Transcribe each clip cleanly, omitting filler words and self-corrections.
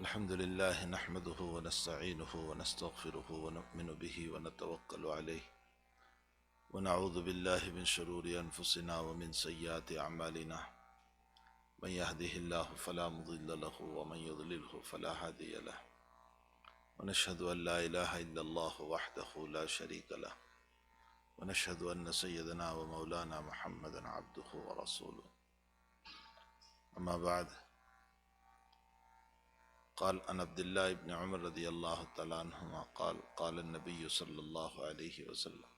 الحمد لله نحمده ونستعينه ونستغفره ونؤمن به ونتوكل عليه ونعوذ بالله من شرور أنفسنا ومن سيئات أعمالنا من يهده الله فلا مضل له ومن يضلله فلا هادي له ونشهد أن لا إله إلا الله وحده لا شريك له ونشهد أن سيدنا ومولانا محمدا عبده ورسوله أما بعد قال عن عبد الله بن عمر رضي الله تعالى عنهما قال النبي صلى الله عليه وسلم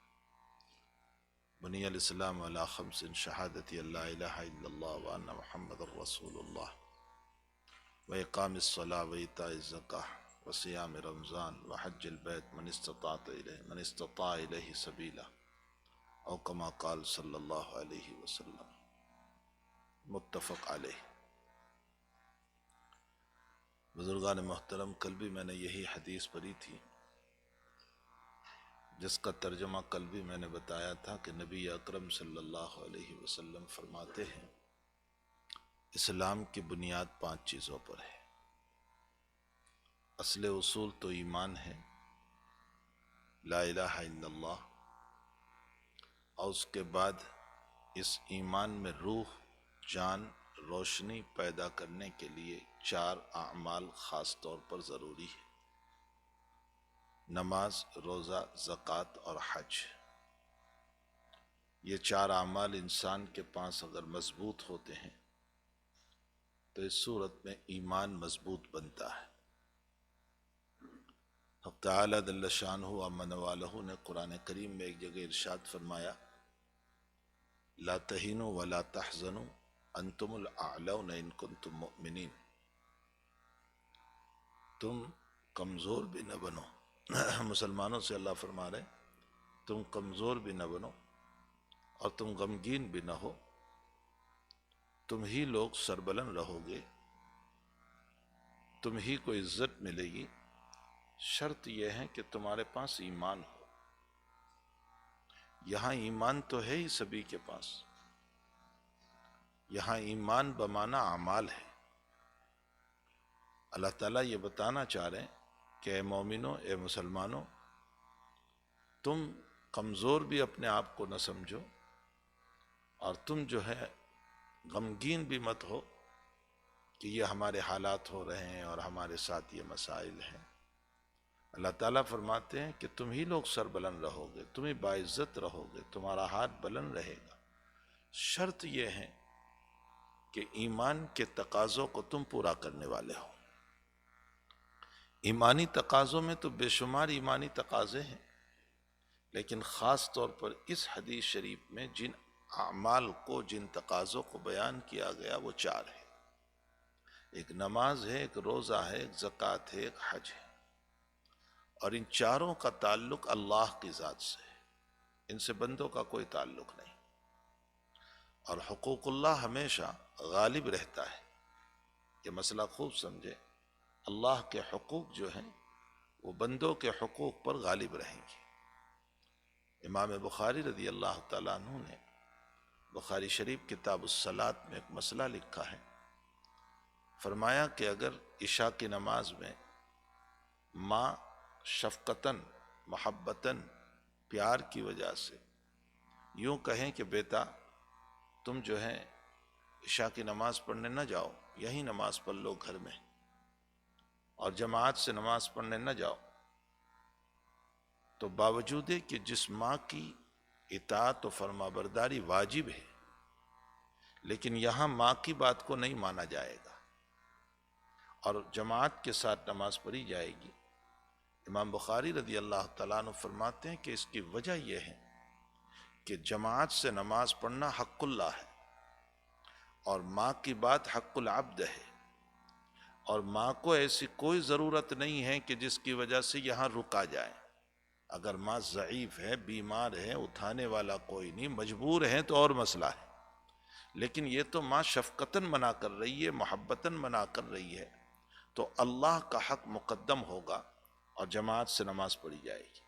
بني الإسلام على خمس شهادة أن لا إله إلا الله وأن محمد رسول الله وإقام الصلاة وإيتاء الزكاة وصيام رمضان وحج البيت من استطاع إليه سبيلا أو كما قال صلى الله عليه وسلم متفق علیہ۔ بزرگان محترم، کل بھی میں نے یہی حدیث پڑھی تھی جس کا ترجمہ کل بھی میں نے بتایا تھا کہ نبی اکرم صلی اللہ علیہ وسلم فرماتے ہیں اسلام کی بنیاد 5 چیزوں پر ہے۔ اصل اصول تو ایمان ہے، لا الہ الا اللہ، اور اس کے بعد اس ایمان میں روح، جان، روشنی پیدا کرنے کے لیے 4 اعمال خاص طور پر ضروری ہے: نماز، روزہ، زکوٰۃ اور حج۔ یہ 4 اعمال انسان کے پاس اگر مضبوط ہوتے ہیں تو اس صورت میں ایمان مضبوط بنتا ہے۔ حق تعالی جل شانہ و من والہ نے قرآن کریم میں ایک جگہ ارشاد فرمایا لا تہینوا ولا تحزنوا انتم الاعلون ان کنتم مؤمنین، تم کمزور بھی نہ بنو۔ مسلمانوں سے اللہ فرما رہے تم کمزور بھی نہ بنو اور تم غمگین بھی نہ ہو، تم ہی لوگ سربلند رہو گے، تم ہی کو عزت ملے گی، شرط یہ ہے کہ تمہارے پاس ایمان ہو۔ یہاں ایمان تو ہے ہی سبھی کے پاس، یہاں ایمان بمعنی اعمال ہے۔ اللہ تعالیٰ یہ بتانا چاہ رہے ہیں کہ اے مومنوں، اے مسلمانوں، تم کمزور بھی اپنے آپ کو نہ سمجھو اور تم جو ہے غمگین بھی مت ہو کہ یہ ہمارے حالات ہو رہے ہیں اور ہمارے ساتھ یہ مسائل ہیں۔ اللہ تعالیٰ فرماتے ہیں کہ تم ہی لوگ سربلند رہو گے، تم ہی باعزت رہو گے، تمہارا ہاتھ بلند رہے گا، شرط یہ ہے کہ ایمان کے تقاضوں کو تم پورا کرنے والے ہو۔ ایمانی تقاضوں میں تو بے شمار ایمانی تقاضے ہیں، لیکن خاص طور پر اس حدیث شریف میں جن اعمال کو، جن تقاضوں کو بیان کیا گیا وہ 4 ہیں۔ ایک نماز ہے، ایک روزہ ہے، ایک زکوٰۃ ہے، ایک حج ہے، اور ان 4 کا تعلق اللہ کی ذات سے ہے، ان سے بندوں کا کوئی تعلق نہیں، اور حقوق اللہ ہمیشہ غالب رہتا ہے۔ یہ مسئلہ خوب سمجھے، اللہ کے حقوق جو ہیں وہ بندوں کے حقوق پر غالب رہیں گے۔ امام بخاری رضی اللہ تعالیٰ عنہ نے بخاری شریف کتاب الصلاۃ میں ایک مسئلہ لکھا ہے، فرمایا کہ اگر عشاء کی نماز میں ماں شفقتاً، محبتاً، پیار کی وجہ سے یوں کہیں کہ بیٹا تم جو ہے عشاء کی نماز پڑھنے نہ جاؤ، یہی نماز پڑھ لو گھر میں، اور جماعت سے نماز پڑھنے نہ جاؤ، تو باوجود کہ جس ماں کی اطاعت و فرما برداری واجب ہے، لیکن یہاں ماں کی بات کو نہیں مانا جائے گا اور جماعت کے ساتھ نماز پڑھی جائے گی۔ امام بخاری رضی اللہ تعالیٰ عنہ فرماتے ہیں کہ اس کی وجہ یہ ہے کہ جماعت سے نماز پڑھنا حق اللہ ہے، اور ماں کی بات حق العبد ہے، اور ماں کو ایسی کوئی ضرورت نہیں ہے کہ جس کی وجہ سے یہاں رکا جائے۔ اگر ماں ضعیف ہے، بیمار ہے، اٹھانے والا کوئی نہیں، مجبور ہے تو اور مسئلہ ہے، لیکن یہ تو ماں شفقتاً منع کر رہی ہے، محبتاً منع کر رہی ہے، تو اللہ کا حق مقدم ہوگا اور جماعت سے نماز پڑھی جائے گی۔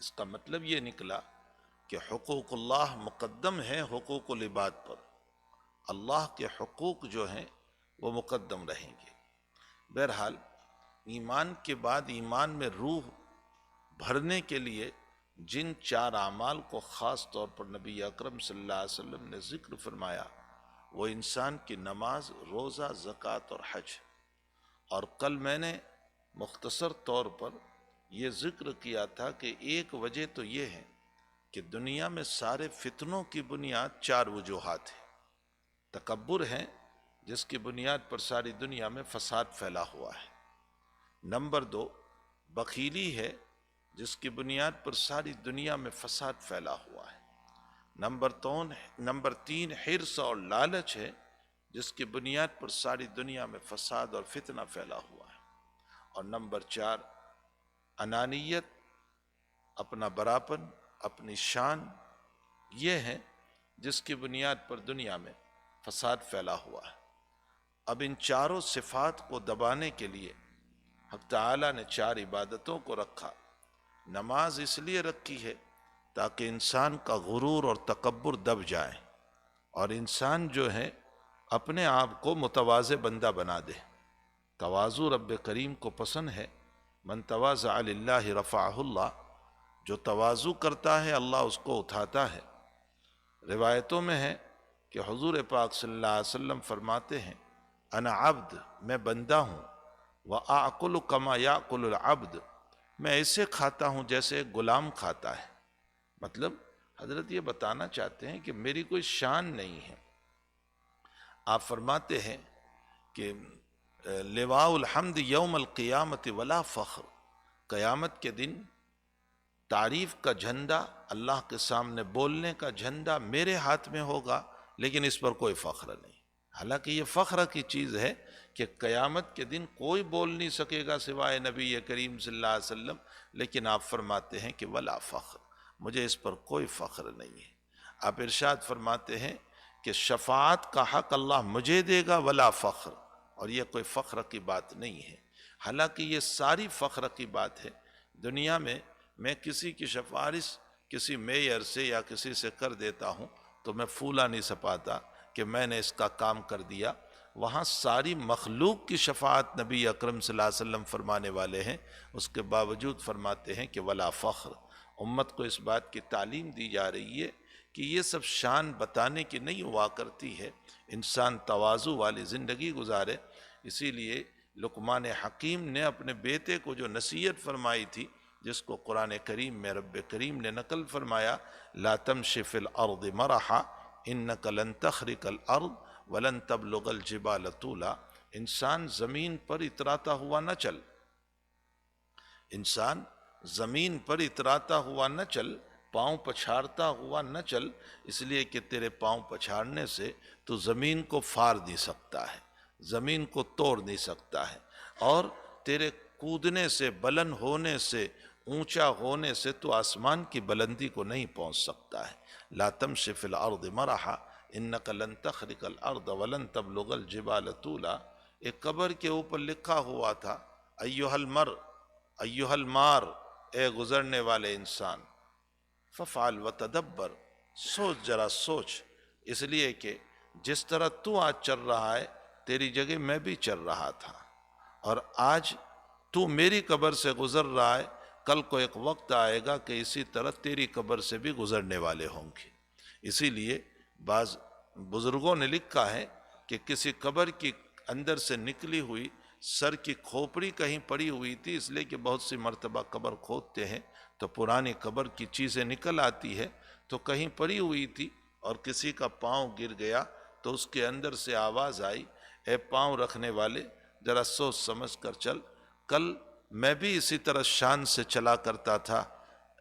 اس کا مطلب یہ نکلا کہ حقوق اللہ مقدم ہے حقوق العباد پر، اللہ کے حقوق جو ہیں وہ مقدم رہیں گے۔ بہرحال ایمان کے بعد ایمان میں روح بھرنے کے لیے جن 4 اعمال کو خاص طور پر نبی اکرم صلی اللہ علیہ وسلم نے ذکر فرمایا وہ انسان کی نماز، روزہ، زکوٰۃ اور حج۔ اور کل میں نے مختصر طور پر یہ ذکر کیا تھا کہ ایک وجہ تو یہ ہے کہ دنیا میں سارے فتنوں کی بنیاد 4 وجوہات ہیں۔ تکبر ہے جس کی بنیاد پر ساری دنیا میں فساد پھیلا ہوا ہے۔ نمبر 2 بخیلی ہے جس کی بنیاد پر ساری دنیا میں فساد پھیلا ہوا ہے۔ نمبر 3 حرص اور لالچ ہے جس کی بنیاد پر ساری دنیا میں فساد اور فتنہ پھیلا ہوا ہے۔ اور نمبر 4 انانیت، اپنا بڑاپن، اپنی شان، یہ ہے جس کی بنیاد پر دنیا میں فساد پھیلا ہوا ہے۔ اب ان چاروں صفات کو دبانے کے لیے حق تعالیٰ نے 4 عبادتوں کو رکھا۔ نماز اس لیے رکھی ہے تاکہ انسان کا غرور اور تکبر دب جائے اور انسان جو ہے اپنے آپ کو متواضع بندہ بنا دے۔ تواضع رب کریم کو پسند ہے۔ من تواضع للہ رفعہ اللہ، جو تواضع کرتا ہے اللہ اس کو اٹھاتا ہے۔ روایتوں میں ہے کہ حضور پاک صلی اللہ علیہ وسلم فرماتے ہیں انا عبد، میں بندہ ہوں، وآکل کما یاکل العبد، میں ایسے کھاتا ہوں جیسے ایک غلام کھاتا ہے۔ مطلب حضرت یہ بتانا چاہتے ہیں کہ میری کوئی شان نہیں ہے۔ آپ فرماتے ہیں کہ لواء الحمد یوم القیامت ولا فخر، قیامت کے دن تعریف کا جھنڈا، اللہ کے سامنے بولنے کا جھنڈا میرے ہاتھ میں ہوگا، لیکن اس پر کوئی فخر نہیں۔ حالانکہ یہ فخر کی چیز ہے کہ قیامت کے دن کوئی بول نہیں سکے گا سوائے نبی کریم صلی اللہ علیہ وسلم، لیکن آپ فرماتے ہیں کہ ولا فخر، مجھے اس پر کوئی فخر نہیں ہے۔ آپ ارشاد فرماتے ہیں کہ شفاعت کا حق اللہ مجھے دے گا ولا فخر، اور یہ کوئی فخر کی بات نہیں ہے۔ حالانکہ یہ ساری فخر کی بات ہے۔ دنیا میں کسی کی سفارش کسی میئر سے یا کسی سے کر دیتا ہوں تو میں پھولا نہیں سپاتا کہ میں نے اس کا کام کر دیا۔ وہاں ساری مخلوق کی شفاعت نبی اکرم صلی اللہ علیہ وسلم فرمانے والے ہیں، اس کے باوجود فرماتے ہیں کہ ولا فخر۔ امت کو اس بات کی تعلیم دی جا رہی ہے کہ یہ سب شان بتانے کی نہیں ہوا کرتی ہے، انسان تواضع والی زندگی گزارے۔ اسی لیے لقمان حکیم نے اپنے بیٹے کو جو نصیحت فرمائی تھی، جس کو قرآن کریم میں رب کریم نے نقل فرمایا، لا تمش فی الارض مرحا انک لن تخرق الارض ولن تبلغ الجبال طولا، انسان زمین پر اتراتا ہوا نہ چل، انسان زمین پر اتراتا ہوا نہ چل، پاؤں پچھاڑتا ہوا نہ چل، اس لیے کہ تیرے پاؤں پچھاڑنے سے تو زمین کو پھاڑ نہیں سکتا ہے، زمین کو توڑ نہیں سکتا ہے، اور تیرے کودنے سے، بلند ہونے سے، اونچا ہونے سے تو آسمان کی بلندی کو نہیں پہنچ سکتا ہے۔ لا تمشِ فی الارض مرحا انک لن تخرق الارض ولن تبلغ الجبال طولا۔ ایک قبر کے اوپر لکھا ہوا تھا ایھا المرء ایھا المار، اے گزرنے والے انسان، ففعل وتدبر، سوچ ذرا سوچ، اس لیے کہ جس طرح تو آج چل رہا ہے تیری جگہ میں بھی چل رہا تھا، اور آج تو میری قبر سے گزر رہا ہے، کل کو ایک وقت آئے گا کہ اسی طرح تیری قبر سے بھی گزرنے والے ہوں گے۔ اسی لیے بعض بزرگوں نے لکھا ہے کہ کسی قبر کی اندر سے نکلی ہوئی سر کی کھوپڑی کہیں پڑی ہوئی تھی، اس لیے کہ بہت سی مرتبہ قبر کھودتے ہیں تو پرانی قبر کی چیزیں نکل آتی ہے، تو کہیں پڑی ہوئی تھی اور کسی کا پاؤں گر گیا تو اس کے اندر سے آواز آئی، اے پاؤں رکھنے والے ذرا سوچ سمجھ کر چل، کل میں بھی اسی طرح شان سے چلا کرتا تھا،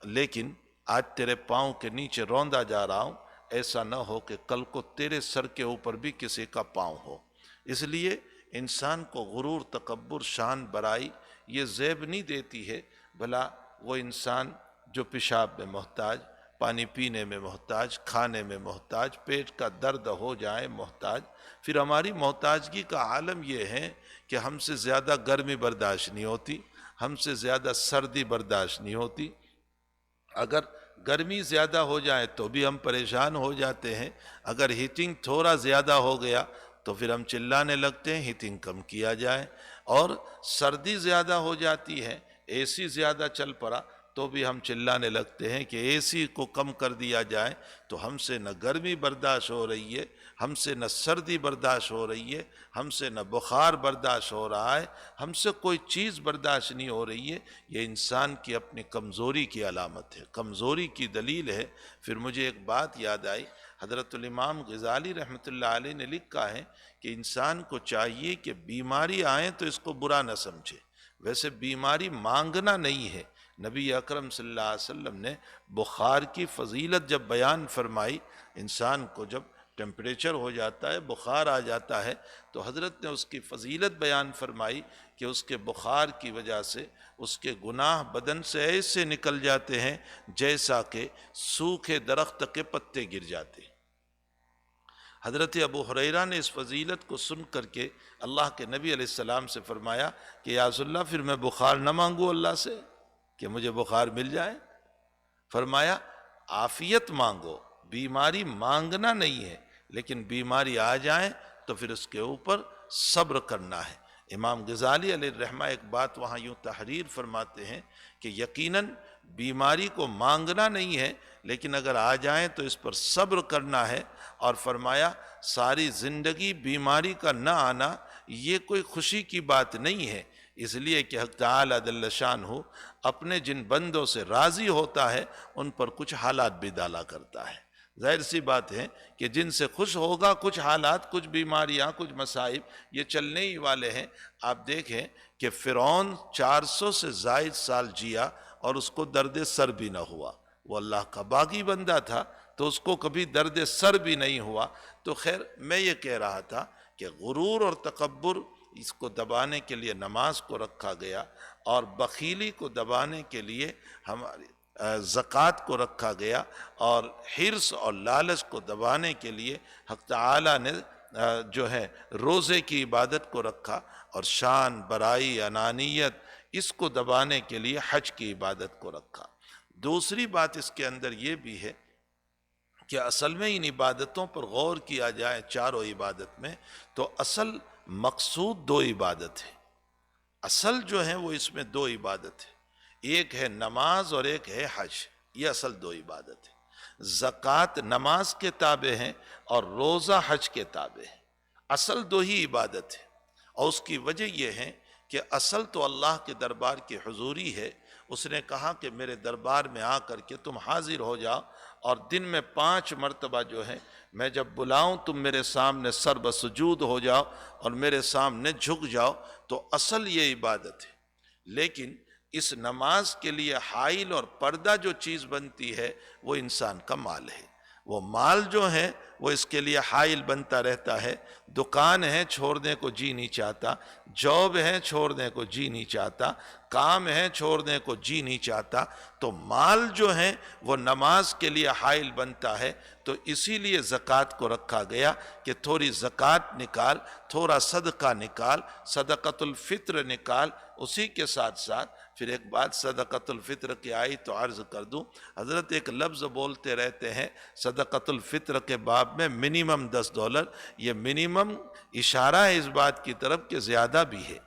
لیکن آج تیرے پاؤں کے نیچے روندا جا رہا ہوں، ایسا نہ ہو کہ کل کو تیرے سر کے اوپر بھی کسی کا پاؤں ہو۔ اس لیے انسان کو غرور، تکبر، شان، برائی یہ زیب نہیں دیتی ہے۔ بھلا وہ انسان جو پیشاب میں محتاج، پانی پینے میں محتاج، کھانے میں محتاج، پیٹ کا درد ہو جائے محتاج، پھر ہماری محتاجگی کا عالم یہ ہے کہ ہم سے زیادہ گرمی برداشت نہیں ہوتی، ہم سے زیادہ سردی برداشت نہیں ہوتی، اگر گرمی زیادہ ہو جائے تو بھی ہم پریشان ہو جاتے ہیں، اگر ہیٹنگ تھوڑا زیادہ ہو گیا تو پھر ہم چلانے لگتے ہیں ہیٹنگ کم کیا جائے، اور سردی زیادہ ہو جاتی ہے، اے سی زیادہ چل پڑا تو بھی ہم چلانے لگتے ہیں کہ اے سی کو کم کر دیا جائے، تو ہم سے نہ گرمی برداشت ہو رہی ہے، ہم سے نہ سردی برداشت ہو رہی ہے، ہم سے نہ بخار برداشت ہو رہا ہے، ہم سے کوئی چیز برداشت نہیں ہو رہی ہے۔ یہ انسان کی اپنی کمزوری کی علامت ہے، کمزوری کی دلیل ہے۔ پھر مجھے ایک بات یاد آئی، حضرت الامام غزالی رحمۃ اللہ علیہ نے لکھا ہے کہ انسان کو چاہیے کہ بیماری آئے تو اس کو برا نہ سمجھے، ویسے بیماری مانگنا نہیں ہے۔ نبی اکرم صلی اللہ علیہ وسلم نے بخار کی فضیلت جب بیان فرمائی، انسان کو جب ٹیمپریچر ہو جاتا ہے، بخار آ جاتا ہے، تو حضرت نے اس کی فضیلت بیان فرمائی کہ اس کے بخار کی وجہ سے اس کے گناہ بدن سے ایسے نکل جاتے ہیں جیسا کہ سوکھے درخت کے پتے گر جاتے ہیں۔ حضرت ابو ہریرہ نے اس فضیلت کو سن کر کے اللہ کے نبی علیہ السلام سے فرمایا کہ یا رسول اللہ پھر میں بخار نہ مانگوں اللہ سے کہ مجھے بخار مل جائے؟ فرمایا عافیت مانگو، بیماری مانگنا نہیں ہے، لیکن بیماری آ جائے تو پھر اس کے اوپر صبر کرنا ہے۔ امام غزالی علیہ الرحمہ ایک بات وہاں یوں تحریر فرماتے ہیں کہ یقیناً بیماری کو مانگنا نہیں ہے، لیکن اگر آ جائیں تو اس پر صبر کرنا ہے، اور فرمایا ساری زندگی بیماری کا نہ آنا یہ کوئی خوشی کی بات نہیں ہے، اس لیے کہ حق تعالی جل شانہ اپنے جن بندوں سے راضی ہوتا ہے ان پر کچھ حالات بھی ڈالا کرتا ہے۔ ظاہر سی بات ہے کہ جن سے خوش ہوگا کچھ حالات، کچھ بیماریاں، کچھ مصائب یہ چلنے ہی والے ہیں۔ آپ دیکھیں کہ فرعون 400 سے زائد سال جیا اور اس کو درد سر بھی نہ ہوا، وہ اللہ کا باغی بندہ تھا تو اس کو کبھی درد سر بھی نہیں ہوا۔ تو خیر میں یہ کہہ رہا تھا کہ غرور اور تکبر اس کو دبانے کے لیے نماز کو رکھا گیا، اور بخیلی کو دبانے کے لیے ہماری زکوٰۃ کو رکھا گیا، اور حرص اور لالچ کو دبانے کے لیے حق تعالی نے جو ہے روزے کی عبادت کو رکھا، اور شان، برائی، انانیت اس کو دبانے کے لیے حج کی عبادت کو رکھا۔ دوسری بات اس کے اندر یہ بھی ہے کہ اصل میں ان عبادتوں پر غور کیا جائے، چاروں عبادت میں، تو اصل مقصود دو عبادت ہے۔ اصل جو ہے وہ اس میں دو عبادت ہے، ایک ہے نماز اور ایک ہے حج، یہ اصل دو عبادت ہے۔ زکوٰۃ نماز کے تابع ہیں اور روزہ حج کے تابع ہے، اصل دو ہی عبادت ہے۔ اور اس کی وجہ یہ ہے کہ اصل تو اللہ کے دربار کی حضوری ہے، اس نے کہا کہ میرے دربار میں آ کر کے تم حاضر ہو جاؤ، اور دن میں 5 مرتبہ جو ہے میں جب بلاؤں تم میرے سامنے سر بسجود ہو جاؤ اور میرے سامنے جھک جاؤ، تو اصل یہ عبادت ہے۔ لیکن اس نماز کے لیے حائل اور پردہ جو چیز بنتی ہے وہ انسان کا مال ہے، وہ مال جو ہے وہ اس کے لیے حائل بنتا رہتا ہے۔ دکان ہے چھوڑنے کو جی نہیں چاہتا، جاب ہے چھوڑنے کو جی نہیں چاہتا، کام ہے چھوڑنے کو جی نہیں چاہتا، تو مال جو ہے وہ نماز کے لیے حائل بنتا ہے۔ تو اسی لیے زکوٰۃ کو رکھا گیا کہ تھوڑی زکوٰۃ نکال، تھوڑا صدقہ نکال، صدقۃ الفطر نکال۔ اسی کے ساتھ ساتھ پھر ایک بات صدقۃ الفطر کی آئی تو عرض کر دوں، حضرت ایک لفظ بولتے رہتے ہیں صدقۃ الفطر کے باب میں منیمم $10، یہ منیمم اشارہ ہے اس بات کی طرف کہ زیادہ بھی ہے،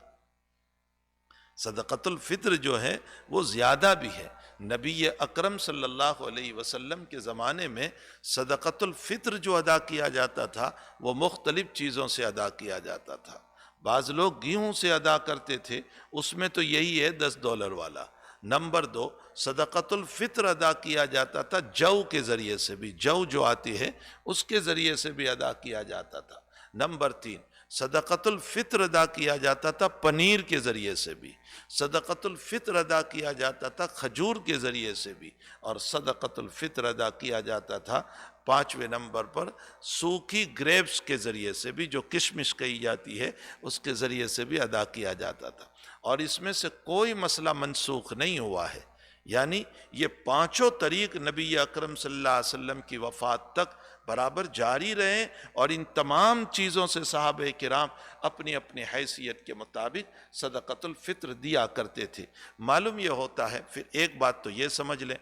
صدقۃ الفطر جو ہے وہ زیادہ بھی ہے۔ نبی اکرم صلی اللہ علیہ وسلم کے زمانے میں صدقۃ الفطر جو ادا کیا جاتا تھا وہ مختلف چیزوں سے ادا کیا جاتا تھا۔ بعض لوگ گیہوں سے ادا کرتے تھے، اس میں تو یہی ہے $10 والا۔ نمبر 2، صدقۃ الفطر ادا کیا جاتا تھا جو کے ذریعے سے بھی، جو جو آتی ہے اس کے ذریعے سے بھی ادا کیا جاتا تھا۔ نمبر 3، صدقۃ الفطر ادا کیا جاتا تھا پنیر کے ذریعے سے بھی، صدقۃ الفطر ادا کیا جاتا تھا کھجور کے ذریعے سے بھی، اور صدقۃ الفطر ادا کیا جاتا تھا 5ویں نمبر پر سوکھی گریپس کے ذریعے سے بھی، جو کشمش کہی جاتی ہے اس کے ذریعے سے بھی ادا کیا جاتا تھا۔ اور اس میں سے کوئی مسئلہ منسوخ نہیں ہوا ہے، یعنی یہ 5 طریق نبی اکرم صلی اللہ علیہ وسلم کی وفات تک برابر جاری رہے، اور ان تمام چیزوں سے صحابہ کرام اپنی اپنی حیثیت کے مطابق صدقۃ الفطر دیا کرتے تھے۔ معلوم یہ ہوتا ہے، پھر ایک بات تو یہ سمجھ لیں،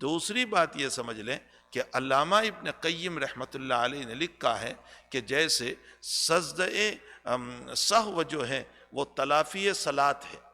دوسری بات یہ سمجھ لیں کہ علامہ ابن قیم رحمۃ اللہ علیہ نے لکھا ہے کہ جیسے سجدہ سہو جو ہے وہ تلافی صلاۃ ہے،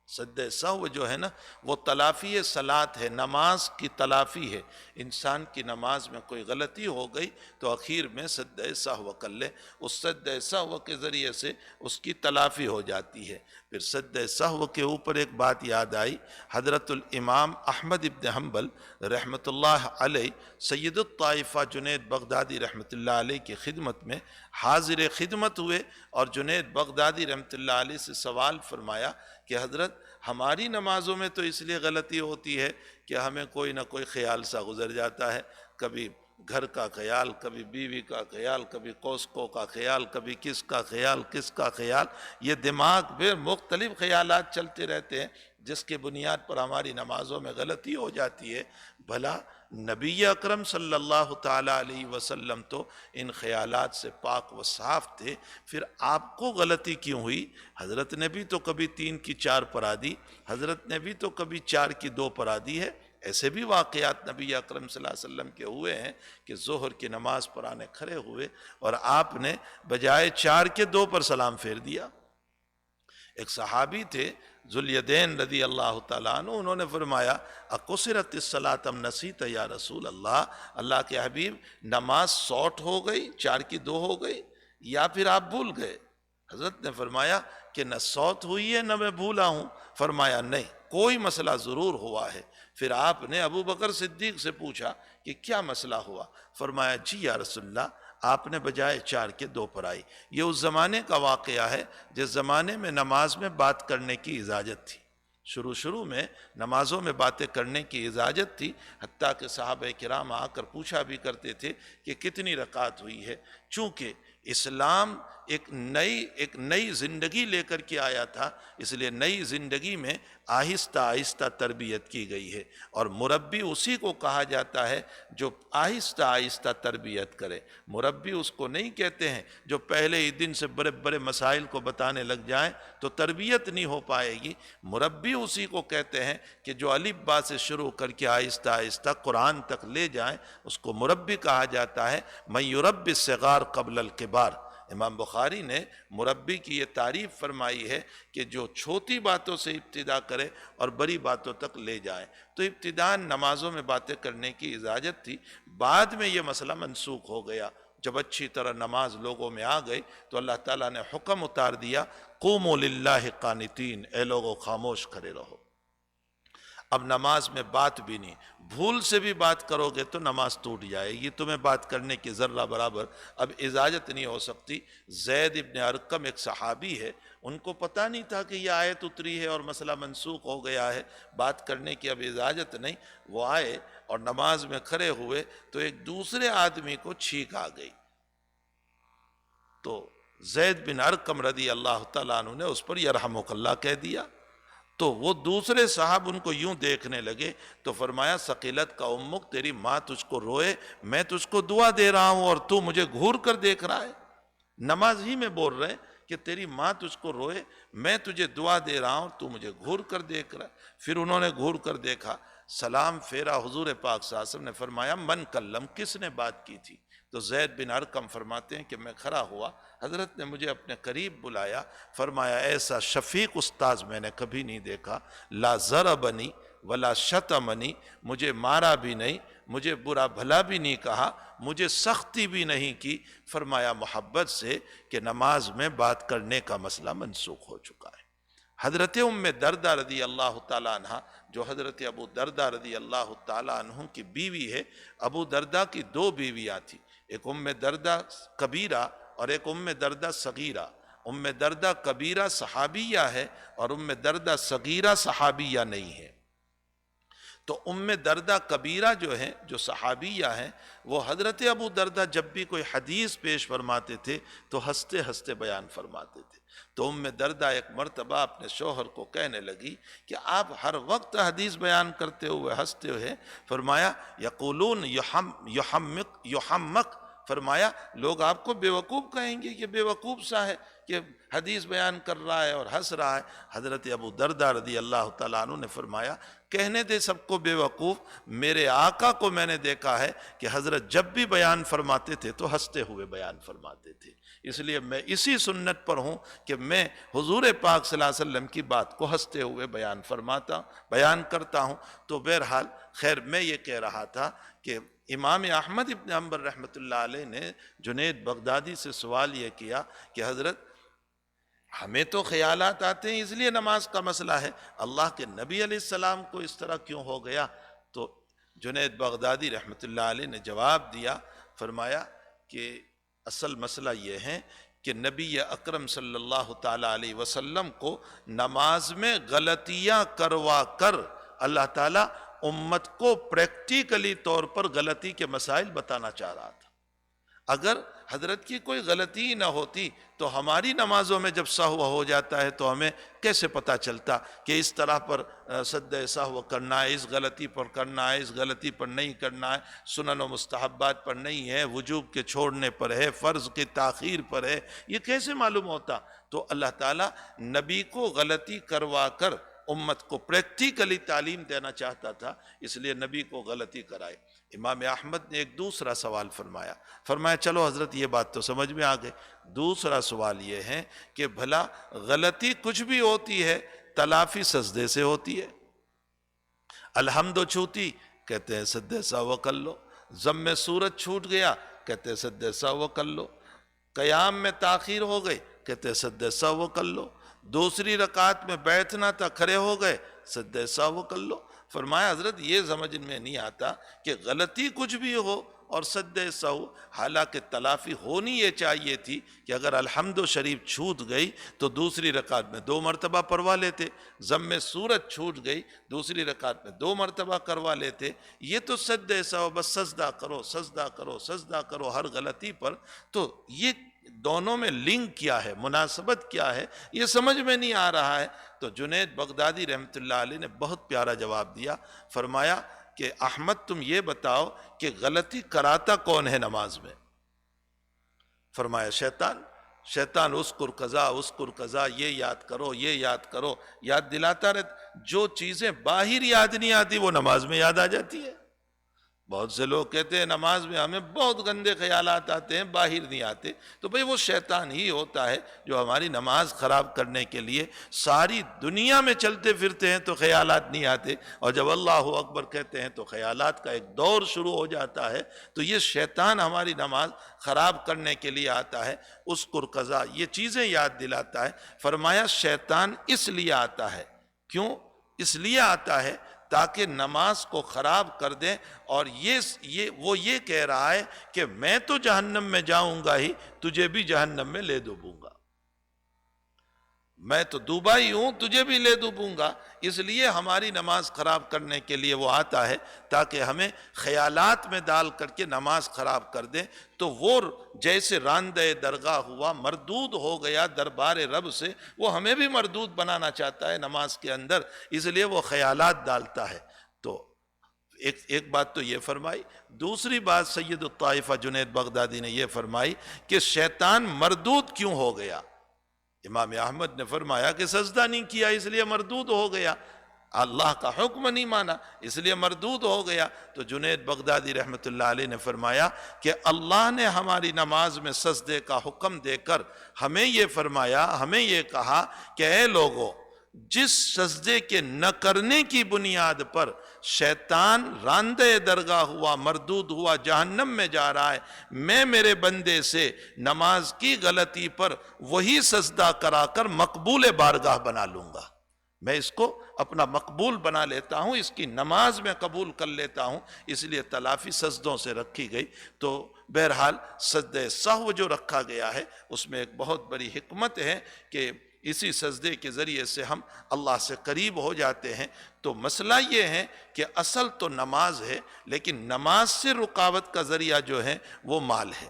سجدہ سہو جو ہے نا وہ تلافی صلاۃ ہے، نماز کی تلافی ہے۔ انسان کی نماز میں کوئی غلطی ہو گئی تو اخیر میں سجدہ سہو کر لے، اس سجدہ سہو کے ذریعے سے اس کی تلافی ہو جاتی ہے۔ پھر سجدہ سہو کے اوپر ایک بات یاد آئی، حضرت الامام احمد ابن حنبل رحمۃ اللہ علیہ سید الطائفہ جنید بغدادی رحمۃ اللہ علیہ کی خدمت میں حاضر خدمت ہوئے، اور جنید بغدادی رحمۃ اللہ علیہ سے سوال فرمایا کہ حضرت ہماری نمازوں میں تو اس لیے غلطی ہوتی ہے کہ ہمیں کوئی نہ کوئی خیال سا گزر جاتا ہے، کبھی گھر کا خیال، کبھی بیوی کا خیال، کبھی کوسکو کا خیال، کبھی کس کا خیال کس کا خیال، یہ دماغ میں مختلف خیالات چلتے رہتے ہیں جس کے بنیاد پر ہماری نمازوں میں غلطی ہو جاتی ہے۔ بھلا نبی اکرم صلی اللہ تعالیٰ علیہ وسلم تو ان خیالات سے پاک و صاف تھے، پھر آپ کو غلطی کیوں ہوئی؟ حضرت نے بھی تو کبھی 3 کی 4 پڑھا دی، حضرت نے بھی تو کبھی 4 کی 2 پڑھا دی ہے۔ ایسے بھی واقعات نبی اکرم صلی اللہ علیہ وسلم کے ہوئے ہیں کہ ظہر کی نماز پڑھانے کھڑے ہوئے اور آپ نے بجائے 4 کے 2 پر سلام پھیر دیا۔ ایک صحابی تھے ذوالیدین رضی اللہ تعالیٰ عنہ، انہوں نے فرمایا اقصرت الصلاۃ ام نسیت یا رسول اللہ، اللہ کے حبیب نماز شارٹ ہو گئی، 4 کی 2 ہو گئی یا پھر آپ بھول گئے؟ حضرت نے فرمایا کہ نہ شارٹ ہوئی ہے نہ میں بھولا ہوں۔ فرمایا نہیں، کوئی مسئلہ ضرور ہوا ہے۔ پھر آپ نے ابو بکر صدیق سے پوچھا کہ کیا مسئلہ ہوا؟ فرمایا جی یا رسول اللہ، آپ نے بجائے 4 کے 2 پڑھائی۔ یہ اس زمانے کا واقعہ ہے جس زمانے میں نماز میں بات کرنے کی اجازت تھی، شروع میں نمازوں میں باتیں کرنے کی اجازت تھی، حتیٰ کہ صحابہ کرام آ کر پوچھا بھی کرتے تھے کہ کتنی رکعت ہوئی ہے۔ چونکہ اسلام ایک نئی زندگی لے کر کے آیا تھا، اس لیے نئی زندگی میں آہستہ آہستہ تربیت کی گئی ہے، اور مربی اسی کو کہا جاتا ہے جو آہستہ آہستہ تربیت کرے۔ مربی اس کو نہیں کہتے ہیں جو پہلے ہی دن سے بڑے بڑے مسائل کو بتانے لگ جائیں تو تربیت نہیں ہو پائے گی۔ مربی اسی کو کہتے ہیں کہ جو الف با سے شروع کر کے آہستہ آہستہ قرآن تک لے جائیں، اس کو مربی کہا جاتا ہے۔ من یربی الصغار قبل الکبار، امام بخاری نے مربی کی یہ تعریف فرمائی ہے کہ جو چھوٹی باتوں سے ابتدا کرے اور بڑی باتوں تک لے جائے۔ تو ابتداءً نمازوں میں باتیں کرنے کی اجازت تھی، بعد میں یہ مسئلہ منسوخ ہو گیا۔ جب اچھی طرح نماز لوگوں میں آ گئی تو اللہ تعالیٰ نے حکم اتار دیا قوموا للہ قانتین، اے لوگوں خاموش کھڑے رہو۔ اب نماز میں بات بھی نہیں، بھول سے بھی بات کرو گے تو نماز ٹوٹ جائے گی، تمہیں بات کرنے کی ذرہ برابر اب اجازت نہیں ہو سکتی۔ زید ابن ارقم ایک صحابی ہے، ان کو پتہ نہیں تھا کہ یہ آیت اتری ہے اور مسئلہ منسوخ ہو گیا ہے، بات کرنے کی اب اجازت نہیں۔ وہ آئے اور نماز میں کھڑے ہوئے تو ایک دوسرے آدمی کو چھینک آ گئی، تو زید بن ارقم رضی اللہ تعالیٰ عنہ نے اس پر یرحمک اللہ کہہ دیا۔ تو وہ دوسرے صاحب ان کو یوں دیکھنے لگے تو فرمایا ثقلت کا امک، تیری ماں تجھ کو روئے، میں تجھ کو دعا دے رہا ہوں اور تو مجھے گھور کر دیکھ رہا ہے۔ نماز ہی میں بول رہے کہ تیری ماں تجھ کو روئے، میں تجھے دعا دے رہا ہوں، تو مجھے گھور کر دیکھ رہا ہے۔ پھر انہوں نے گھور کر دیکھا، سلام پھیرا، حضور پاک صلی اللہ علیہ وسلم نے فرمایا من کلم، کس نے بات کی تھی؟ تو زید بن ارقم فرماتے ہیں کہ میں کھڑا ہوا، حضرت نے مجھے اپنے قریب بلایا، فرمایا ایسا شفیق استاذ میں نے کبھی نہیں دیکھا، لا ضربنی ولا شتمنی، مجھے مارا بھی نہیں، مجھے برا بھلا بھی نہیں کہا، مجھے سختی بھی نہیں کی۔ فرمایا محبت سے کہ نماز میں بات کرنے کا مسئلہ منسوخ ہو چکا ہے۔ حضرت ام دردہ رضی اللہ تعالیٰ عنہ، جو حضرت ابو دردہ رضی اللہ تعالیٰ عنہ کی بیوی ہے، ابو دردہ کی 2 بیویاں تھیں، ایک ام دردہ کبیرہ اور ایک ام دردہ صغیرہ۔ ام دردہ کبیرہ صحابیہ ہے اور ام دردہ صغیرہ صحابیہ نہیں ہے۔ تو ام دردہ کبیرہ جو ہیں، جو صحابیہ ہیں، وہ حضرت ابو دردہ جب بھی کوئی حدیث پیش فرماتے تھے تو ہنستے ہنستے بیان فرماتے تھے۔ تو ام دردہ ایک مرتبہ اپنے شوہر کو کہنے لگی کہ آپ ہر وقت حدیث بیان کرتے ہوئے ہنستے ہوئے، فرمایا یقولون یحمق فرمایا لوگ آپ کو بیوقوف کہیں گے، یہ بیوقوف سا ہے کہ حدیث بیان کر رہا ہے اور ہنس رہا ہے۔ حضرت ابو درداء رضی اللہ تعالیٰ عنہ نے فرمایا کہنے دے سب کو بیوقوف، میرے آقا کو میں نے دیکھا ہے کہ حضرت جب بھی بیان فرماتے تھے تو ہنستے ہوئے بیان فرماتے تھے، اس لیے میں اسی سنت پر ہوں کہ میں حضور پاک صلی اللہ علیہ وسلم کی بات کو ہنستے ہوئے بیان کرتا ہوں۔ تو بہرحال خیر میں یہ کہہ رہا تھا کہ امام احمد ابن حنبل رحمۃ اللہ علیہ نے جنید بغدادی سے سوال یہ کیا کہ حضرت ہمیں تو خیالات آتے ہیں اس لیے نماز کا مسئلہ ہے، اللہ کے نبی علیہ السلام کو اس طرح کیوں ہو گیا؟ تو جنید بغدادی رحمۃ اللہ علیہ نے جواب دیا، فرمایا کہ اصل مسئلہ یہ ہے کہ نبی اکرم صلی اللہ تعالیٰ علیہ وسلم کو نماز میں غلطیاں کروا کر اللہ تعالیٰ امت کو پریکٹیکلی طور پر غلطی کے مسائل بتانا چاہ رہا تھا۔ اگر حضرت کی کوئی غلطی نہ ہوتی تو ہماری نمازوں میں جب سہو ہو جاتا ہے تو ہمیں کیسے پتہ چلتا کہ اس طرح پر سجدہ سہو کرنا ہے، اس غلطی پر کرنا ہے، اس غلطی پر نہیں کرنا ہے، سنن و مستحبات پر نہیں ہے، وجوب کے چھوڑنے پر ہے، فرض کے تاخیر پر ہے، یہ کیسے معلوم ہوتا؟ تو اللہ تعالیٰ نبی کو غلطی کروا کر امت کو پریکٹیکلی تعلیم دینا چاہتا تھا، اس لیے نبی کو غلطی کرائے۔ امام احمد نے ایک دوسرا سوال فرمایا چلو حضرت یہ بات تو سمجھ میں آ گئی، دوسرا سوال یہ ہے کہ بھلا غلطی کچھ بھی ہوتی ہے تلافی سجدے سے ہوتی ہے، الحمد چھوٹی کہتے ہیں سجدے سہو کر لو، ضم سورج چھوٹ گیا کہتے ہیں سجدے سہو کر لو، قیام میں تاخیر ہو گئی کہتے ہیں سجدے سہو کر لو، دوسری رکعت میں بیٹھنا تھا کھڑے ہو گئے سجدہ سہو کر لو۔ فرمایا حضرت یہ سمجھ میں نہیں آتا کہ غلطی کچھ بھی ہو اور سجدہ سہو، حالانکہ تلافی ہونی یہ چاہیے تھی کہ اگر الحمد شریف چھوٹ گئی تو دوسری رکعت میں 2 مرتبہ پڑھوا لیتے، ضم سورج چھوٹ گئی دوسری رکعت میں 2 مرتبہ کروا لیتے، یہ تو سجدہ سہو بس سجدہ کرو سجدہ کرو سجدہ کرو ہر غلطی پر، تو یہ دونوں میں لنک کیا ہے، مناسبت کیا ہے، یہ سمجھ میں نہیں آ رہا ہے۔ تو جنید بغدادی رحمۃ اللہ علیہ نے بہت پیارا جواب دیا، فرمایا کہ احمد تم یہ بتاؤ کہ غلطی کراتا کون ہے نماز میں؟ فرمایا شیطان اذکر قضا یہ یاد کرو یہ یاد کرو، یاد دلاتا رہتا، جو چیزیں باہر یاد نہیں آتی وہ نماز میں یاد آ جاتی ہے۔ بہت سے لوگ کہتے ہیں نماز میں ہمیں بہت گندے خیالات آتے ہیں باہر نہیں آتے، تو بھئی وہ شیطان ہی ہوتا ہے جو ہماری نماز خراب کرنے کے لیے ساری دنیا میں چلتے پھرتے ہیں تو خیالات نہیں آتے، اور جب اللہ اکبر کہتے ہیں تو خیالات کا ایک دور شروع ہو جاتا ہے، تو یہ شیطان ہماری نماز خراب کرنے کے لیے آتا ہے، اذکر قضا یہ چیزیں یاد دلاتا ہے۔ فرمایا شیطان اس لیے آتا ہے، کیوں اس لیے آتا ہے؟ تاکہ نماز کو خراب کر دیں، اور وہ یہ کہہ رہا ہے کہ میں تو جہنم میں جاؤں گا ہی، تجھے بھی جہنم میں لے ڈوبوں گا، میں تو ڈوبا ہی ہوں تجھے بھی لے ڈوبوں گا، اس لیے ہماری نماز خراب کرنے کے لیے وہ آتا ہے تاکہ ہمیں خیالات میں ڈال کر کے نماز خراب کر دیں۔ تو وہ جیسے راندہ درگاہ ہوا، مردود ہو گیا دربار رب سے، وہ ہمیں بھی مردود بنانا چاہتا ہے نماز کے اندر، اس لیے وہ خیالات ڈالتا ہے۔ تو ایک بات تو یہ فرمائی، دوسری بات سید الطائفہ جنید بغدادی نے یہ فرمائی کہ شیطان مردود کیوں ہو گیا؟ امام احمد نے فرمایا کہ سجدہ نہیں کیا اس لیے مردود ہو گیا، اللہ کا حکم نہیں مانا اس لیے مردود ہو گیا۔ تو جنید بغدادی رحمۃ اللہ علیہ نے فرمایا کہ اللہ نے ہماری نماز میں سجدے کا حکم دے کر ہمیں یہ فرمایا، ہمیں یہ کہا کہ اے لوگو، جس سجدے کے نہ کرنے کی بنیاد پر شیطان راندہ درگاہ ہوا، مردود ہوا، جہنم میں جا رہا ہے، میں میرے بندے سے نماز کی غلطی پر وہی سجدہ کرا کر مقبول بارگاہ بنا لوں گا، میں اس کو اپنا مقبول بنا لیتا ہوں، اس کی نماز میں قبول کر لیتا ہوں، اس لیے تلافی سجدوں سے رکھی گئی۔ تو بہرحال سجدہ سہو جو رکھا گیا ہے اس میں ایک بہت بڑی حکمت ہے کہ اسی سجدے کے ذریعے سے ہم اللہ سے قریب ہو جاتے ہیں۔ تو مسئلہ یہ ہے کہ اصل تو نماز ہے، لیکن نماز سے رکاوٹ کا ذریعہ جو ہے وہ مال ہے۔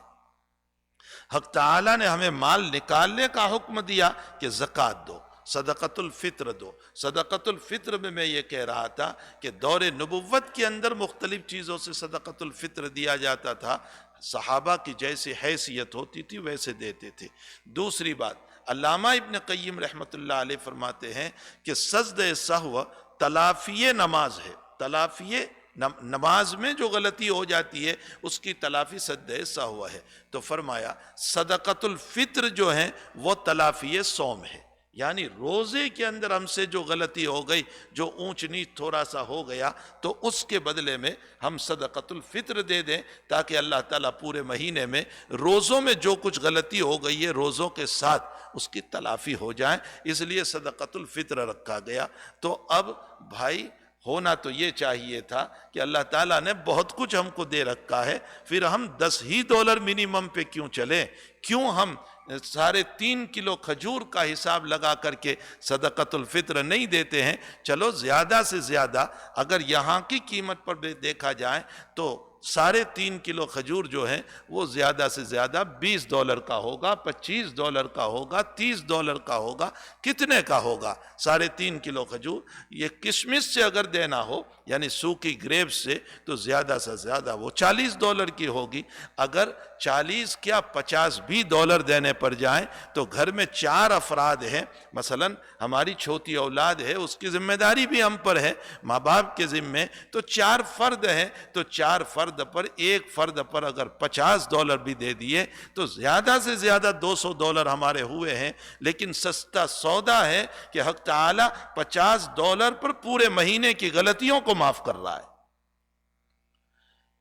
حق تعالیٰ نے ہمیں مال نکالنے کا حکم دیا کہ زکوٰۃ دو، صدقۃ الفطر دو۔ صدقۃ الفطر میں یہ کہہ رہا تھا کہ دور نبوت کے اندر مختلف چیزوں سے صدقۃ الفطر دیا جاتا تھا، صحابہ کی جیسی حیثیت ہوتی تھی ویسے دیتے تھے۔ دوسری بات، علامہ ابن قیم رحمۃ اللہ علیہ فرماتے ہیں کہ سجدہ سہو تلافی نماز ہے، تلافی نماز میں جو غلطی ہو جاتی ہے اس کی تلافی سجدہ سہو ہے۔ تو فرمایا صدقۃ الفطر جو ہے وہ تلافی صوم ہے، یعنی روزے کے اندر ہم سے جو غلطی ہو گئی، جو اونچ نیچ تھوڑا سا ہو گیا، تو اس کے بدلے میں ہم صدقۃ الفطر دے دیں تاکہ اللہ تعالیٰ پورے مہینے میں روزوں میں جو کچھ غلطی ہو گئی ہے روزوں کے ساتھ اس کی تلافی ہو جائے، اس لیے صدقۃ الفطر رکھا گیا۔ تو اب بھائی ہونا تو یہ چاہیے تھا کہ اللہ تعالیٰ نے بہت کچھ ہم کو دے رکھا ہے، پھر ہم $10 منیمم پہ کیوں چلیں؟ کیوں ہم 3.5 کلو کھجور کا حساب لگا کر کے صدقۃ الفطر نہیں دیتے ہیں؟ چلو زیادہ سے زیادہ اگر یہاں کی قیمت پر دیکھا جائے تو 3.5 کلو کھجور جو ہے وہ زیادہ سے زیادہ $20 کا ہوگا، $25 کا ہوگا، $30 کا ہوگا، کتنے کا ہوگا 3.5 کلو کھجور؟ یہ کشمش سے اگر دینا ہو یعنی سوکھی گریپ سے تو زیادہ سے زیادہ وہ $40 کی ہوگی۔ اگر 40 کیا 50 بھی ڈالر دینے پر جائیں تو گھر میں 4 افراد ہیں، مثلا ہماری چھوٹی اولاد ہے، اس کی ذمہ داری بھی ہم پر ہے، ماں باپ کے ذمے، تو 4 فرد ہیں، تو 4 فرد پر ایک فرد پر اگر $50 بھی دے دیے تو زیادہ سے زیادہ $200 ہمارے ہوئے ہیں۔ لیکن سستا سودا ہے کہ حق تعالی $50 پر پورے مہینے کی غلطیوں کو معاف کر رہا ہے۔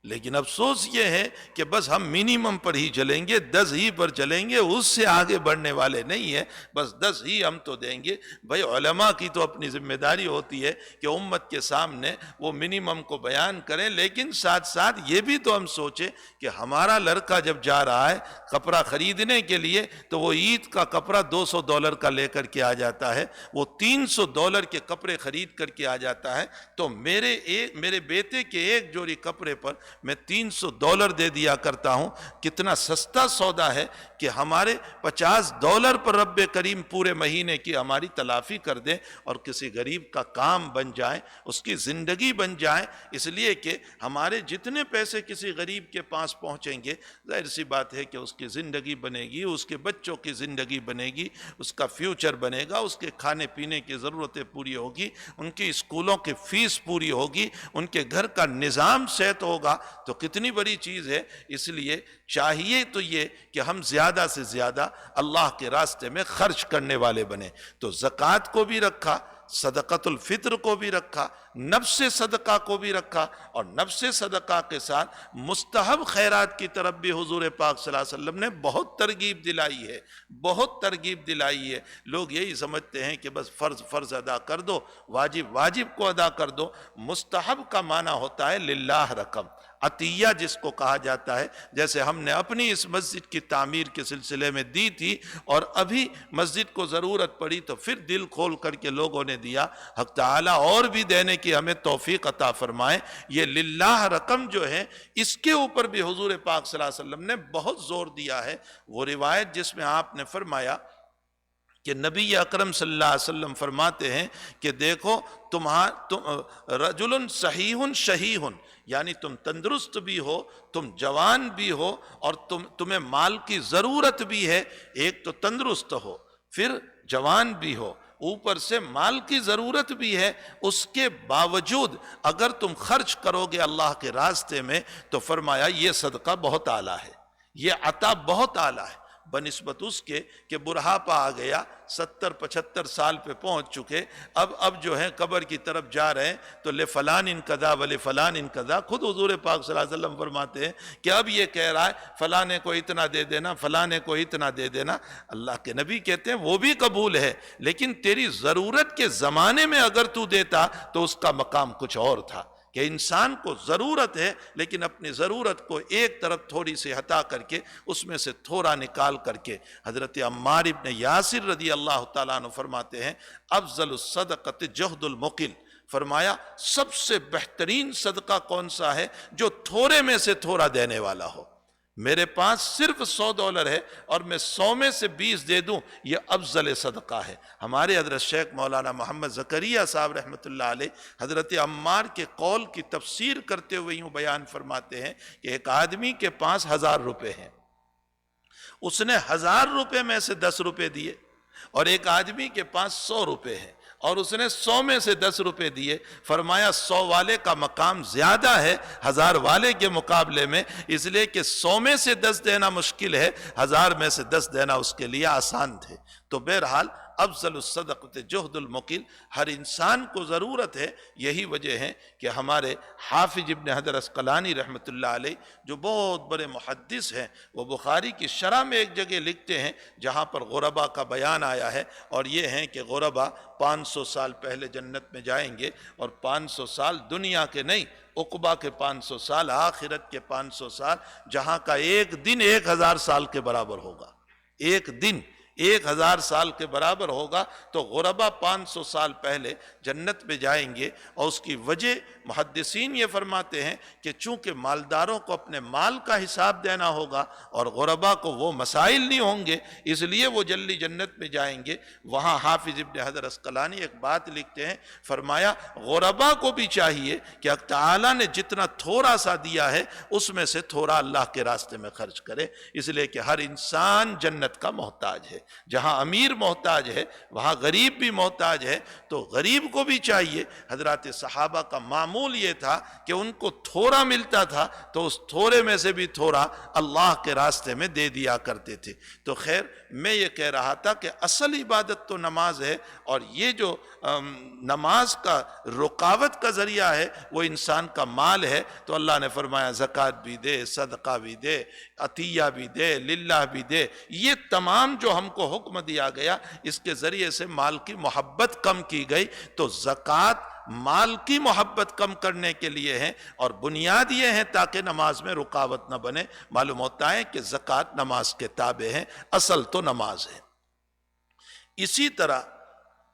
لیکن افسوس یہ ہے کہ بس ہم منیمم پر ہی چلیں گے، 10 ہی پر چلیں گے، اس سے آگے بڑھنے والے نہیں ہیں، بس 10 ہی ہم تو دیں گے۔ بھائی علماء کی تو اپنی ذمہ داری ہوتی ہے کہ امت کے سامنے وہ منیمم کو بیان کریں، لیکن ساتھ ساتھ یہ بھی تو ہم سوچیں کہ ہمارا لڑکا جب جا رہا ہے کپڑا خریدنے کے لیے تو وہ عید کا کپڑا $200 کا لے کر کے آ جاتا ہے، وہ $300 کے کپڑے خرید کر کے آ جاتا ہے، تو میرے بیٹے کے ایک جوڑی کپڑے پر میں $300 دے دیا کرتا ہوں۔ کتنا سستا سودا ہے کہ ہمارے $50 پر رب کریم پورے مہینے کی ہماری تلافی کر دیں اور کسی غریب کا کام بن جائے، اس کی زندگی بن جائے۔ اس لیے کہ ہمارے جتنے پیسے کسی غریب کے پاس پہنچیں گے، ظاہر سی بات ہے کہ اس کی زندگی بنے گی، اس کے بچوں کی زندگی بنے گی، اس کا فیوچر بنے گا، اس کے کھانے پینے کی ضرورتیں پوری ہوگی، ان کی اسکولوں کی فیس پوری ہوگی، ان کے گھر کا نظام صحت ہوگا، تو کتنی بڑی چیز ہے۔ اس لیے چاہیے تو یہ کہ ہم زیادہ سے زیادہ اللہ کے راستے میں خرچ کرنے والے بنیں۔ تو زکوٰۃ کو بھی رکھا، صدقۃ الفطر کو بھی رکھا، نفس صدقہ کو بھی رکھا، اور نفس صدقہ کے ساتھ مستحب خیرات کی طرف بھی حضور پاک صلی اللہ علیہ وسلم نے بہت ترغیب دلائی ہے، بہت ترغیب دلائی ہے۔ لوگ یہی سمجھتے ہیں کہ بس فرض ادا کر دو، واجب کو ادا کر دو۔ مستحب کا معنی ہوتا ہے للہ رقم، عطیہ جس کو کہا جاتا ہے۔ جیسے ہم نے اپنی اس مسجد کی تعمیر کے سلسلے میں دی تھی، اور ابھی مسجد کو ضرورت پڑی تو پھر دل کھول کر کے لوگوں نے دیا۔ حق تعالیٰ اور بھی دینے کی ہمیں توفیق عطا فرمائے۔ یہ للہ رقم جو ہے اس کے اوپر بھی حضور پاک صلی اللہ علیہ وسلم نے بہت زور دیا ہے۔ وہ روایت جس میں آپ نے فرمایا کہ نبی اکرم صلی اللہ علیہ وسلم فرماتے ہیں کہ دیکھو رجل صحیح شہیح، یعنی تم تندرست بھی ہو، تم جوان بھی ہو، اور تمہیں مال کی ضرورت بھی ہے۔ ایک تو تندرست ہو، پھر جوان بھی ہو، اوپر سے مال کی ضرورت بھی ہے، اس کے باوجود اگر تم خرچ کرو گے اللہ کے راستے میں تو فرمایا یہ صدقہ بہت اعلیٰ ہے، یہ عطا بہت اعلیٰ ہے، بنسبت اس کے کہ بڑھاپا آ گیا، 70-75 سال پہ پہنچ چکے، اب جو ہے قبر کی طرف جا رہے ہیں تو لفلان ان قضا ولفلان ان قضا۔ خود حضور پاک صلی اللہ علیہ وسلم فرماتے ہیں کہ اب یہ کہہ رہا ہے فلانے کو اتنا دے دینا، فلانے کو اتنا دے دینا۔ اللہ کے نبی کہتے ہیں وہ بھی قبول ہے، لیکن تیری ضرورت کے زمانے میں اگر تو دیتا تو اس کا مقام کچھ اور تھا، کہ انسان کو ضرورت ہے لیکن اپنی ضرورت کو ایک طرف تھوڑی سی ہٹا کر کے اس میں سے تھوڑا نکال کر کے۔ حضرت عمار ابن یاسر رضی اللہ تعالیٰ عنہ فرماتے ہیں افضل الصدقۃ جہد المقل، فرمایا سب سے بہترین صدقہ کون سا ہے؟ جو تھوڑے میں سے تھوڑا دینے والا ہو۔ میرے پاس صرف $100 ہے اور میں 100 میں سے 20 دے دوں، یہ افضل صدقہ ہے۔ ہمارے حضرت شیخ مولانا محمد زکریا صاحب رحمۃ اللہ علیہ حضرت عمار کے قول کی تفسیر کرتے ہوئے یوں بیان فرماتے ہیں کہ ایک آدمی کے پاس 1000 روپے ہیں، اس نے 1000 روپے میں سے 10 روپے دیے، اور ایک آدمی کے پاس 100 روپے ہیں اور اس نے 100 میں سے 10 روپے دیے۔ فرمایا 100 والے کا مقام زیادہ ہے 1000 والے کے مقابلے میں، اس لیے کہ 100 میں سے 10 دینا مشکل ہے، 1000 میں سے 10 دینا اس کے لیے آسان تھے۔ تو بہرحال افضل الصدقۃ جہد المقل، ہر انسان کو ضرورت ہے۔ یہی وجہ ہے کہ ہمارے حافظ ابن حجر عسقلانی رحمۃ اللہ علیہ جو بہت بڑے محدث ہیں، وہ بخاری کی شرح میں ایک جگہ لکھتے ہیں جہاں پر غربا کا بیان آیا ہے، اور یہ ہیں کہ غربا 500 سال پہلے جنت میں جائیں گے، اور 500 سال دنیا کے نہیں، عقبہ کے 500 سال، آخرت کے 500 سال، جہاں کا ایک دن 1000 سال کے برابر ہوگا، ایک دن 1000 سال کے برابر ہوگا۔ تو غربا 500 سال پہلے جنت میں جائیں گے، اور اس کی وجہ محدثین یہ فرماتے ہیں کہ چونکہ مالداروں کو اپنے مال کا حساب دینا ہوگا اور غربا کو وہ مسائل نہیں ہوں گے، اس لیے وہ جلدی جنت میں جائیں گے۔ وہاں حافظ ابن حجر عسقلانی ایک بات لکھتے ہیں، فرمایا غربا کو بھی چاہیے کہ اللہ تعالیٰ نے جتنا تھوڑا سا دیا ہے اس میں سے تھوڑا اللہ کے راستے میں خرچ کرے، اس لیے کہ ہر انسان جنت کا محتاج ہے۔ جہاں امیر محتاج ہے وہاں غریب بھی محتاج ہے، تو غریب کو بھی چاہیے۔ حضرات صحابہ کا معمول یہ تھا کہ ان کو تھوڑا ملتا تھا تو اس تھوڑے میں سے بھی تھوڑا اللہ کے راستے میں دے دیا کرتے تھے۔ تو خیر، میں یہ کہہ رہا تھا کہ اصل عبادت تو نماز ہے، اور یہ جو نماز کا رکاوٹ کا ذریعہ ہے وہ انسان کا مال ہے۔ تو اللہ نے فرمایا زکوٰۃ بھی دے، صدقہ بھی دے، عطیہ بھی دے، للہ بھی دے۔ یہ تمام جو ہم کو حکم دیا گیا، اس کے ذریعے سے مال کی محبت کم کی گئی۔ تو زکوٰۃ مال کی محبت کم کرنے کے لیے ہے، اور بنیاد یہ ہے تاکہ نماز میں رکاوٹ نہ بنے۔ معلوم ہوتا ہے کہ زکوٰۃ نماز کے تابع ہے، اصل تو نماز ہے۔ اسی طرح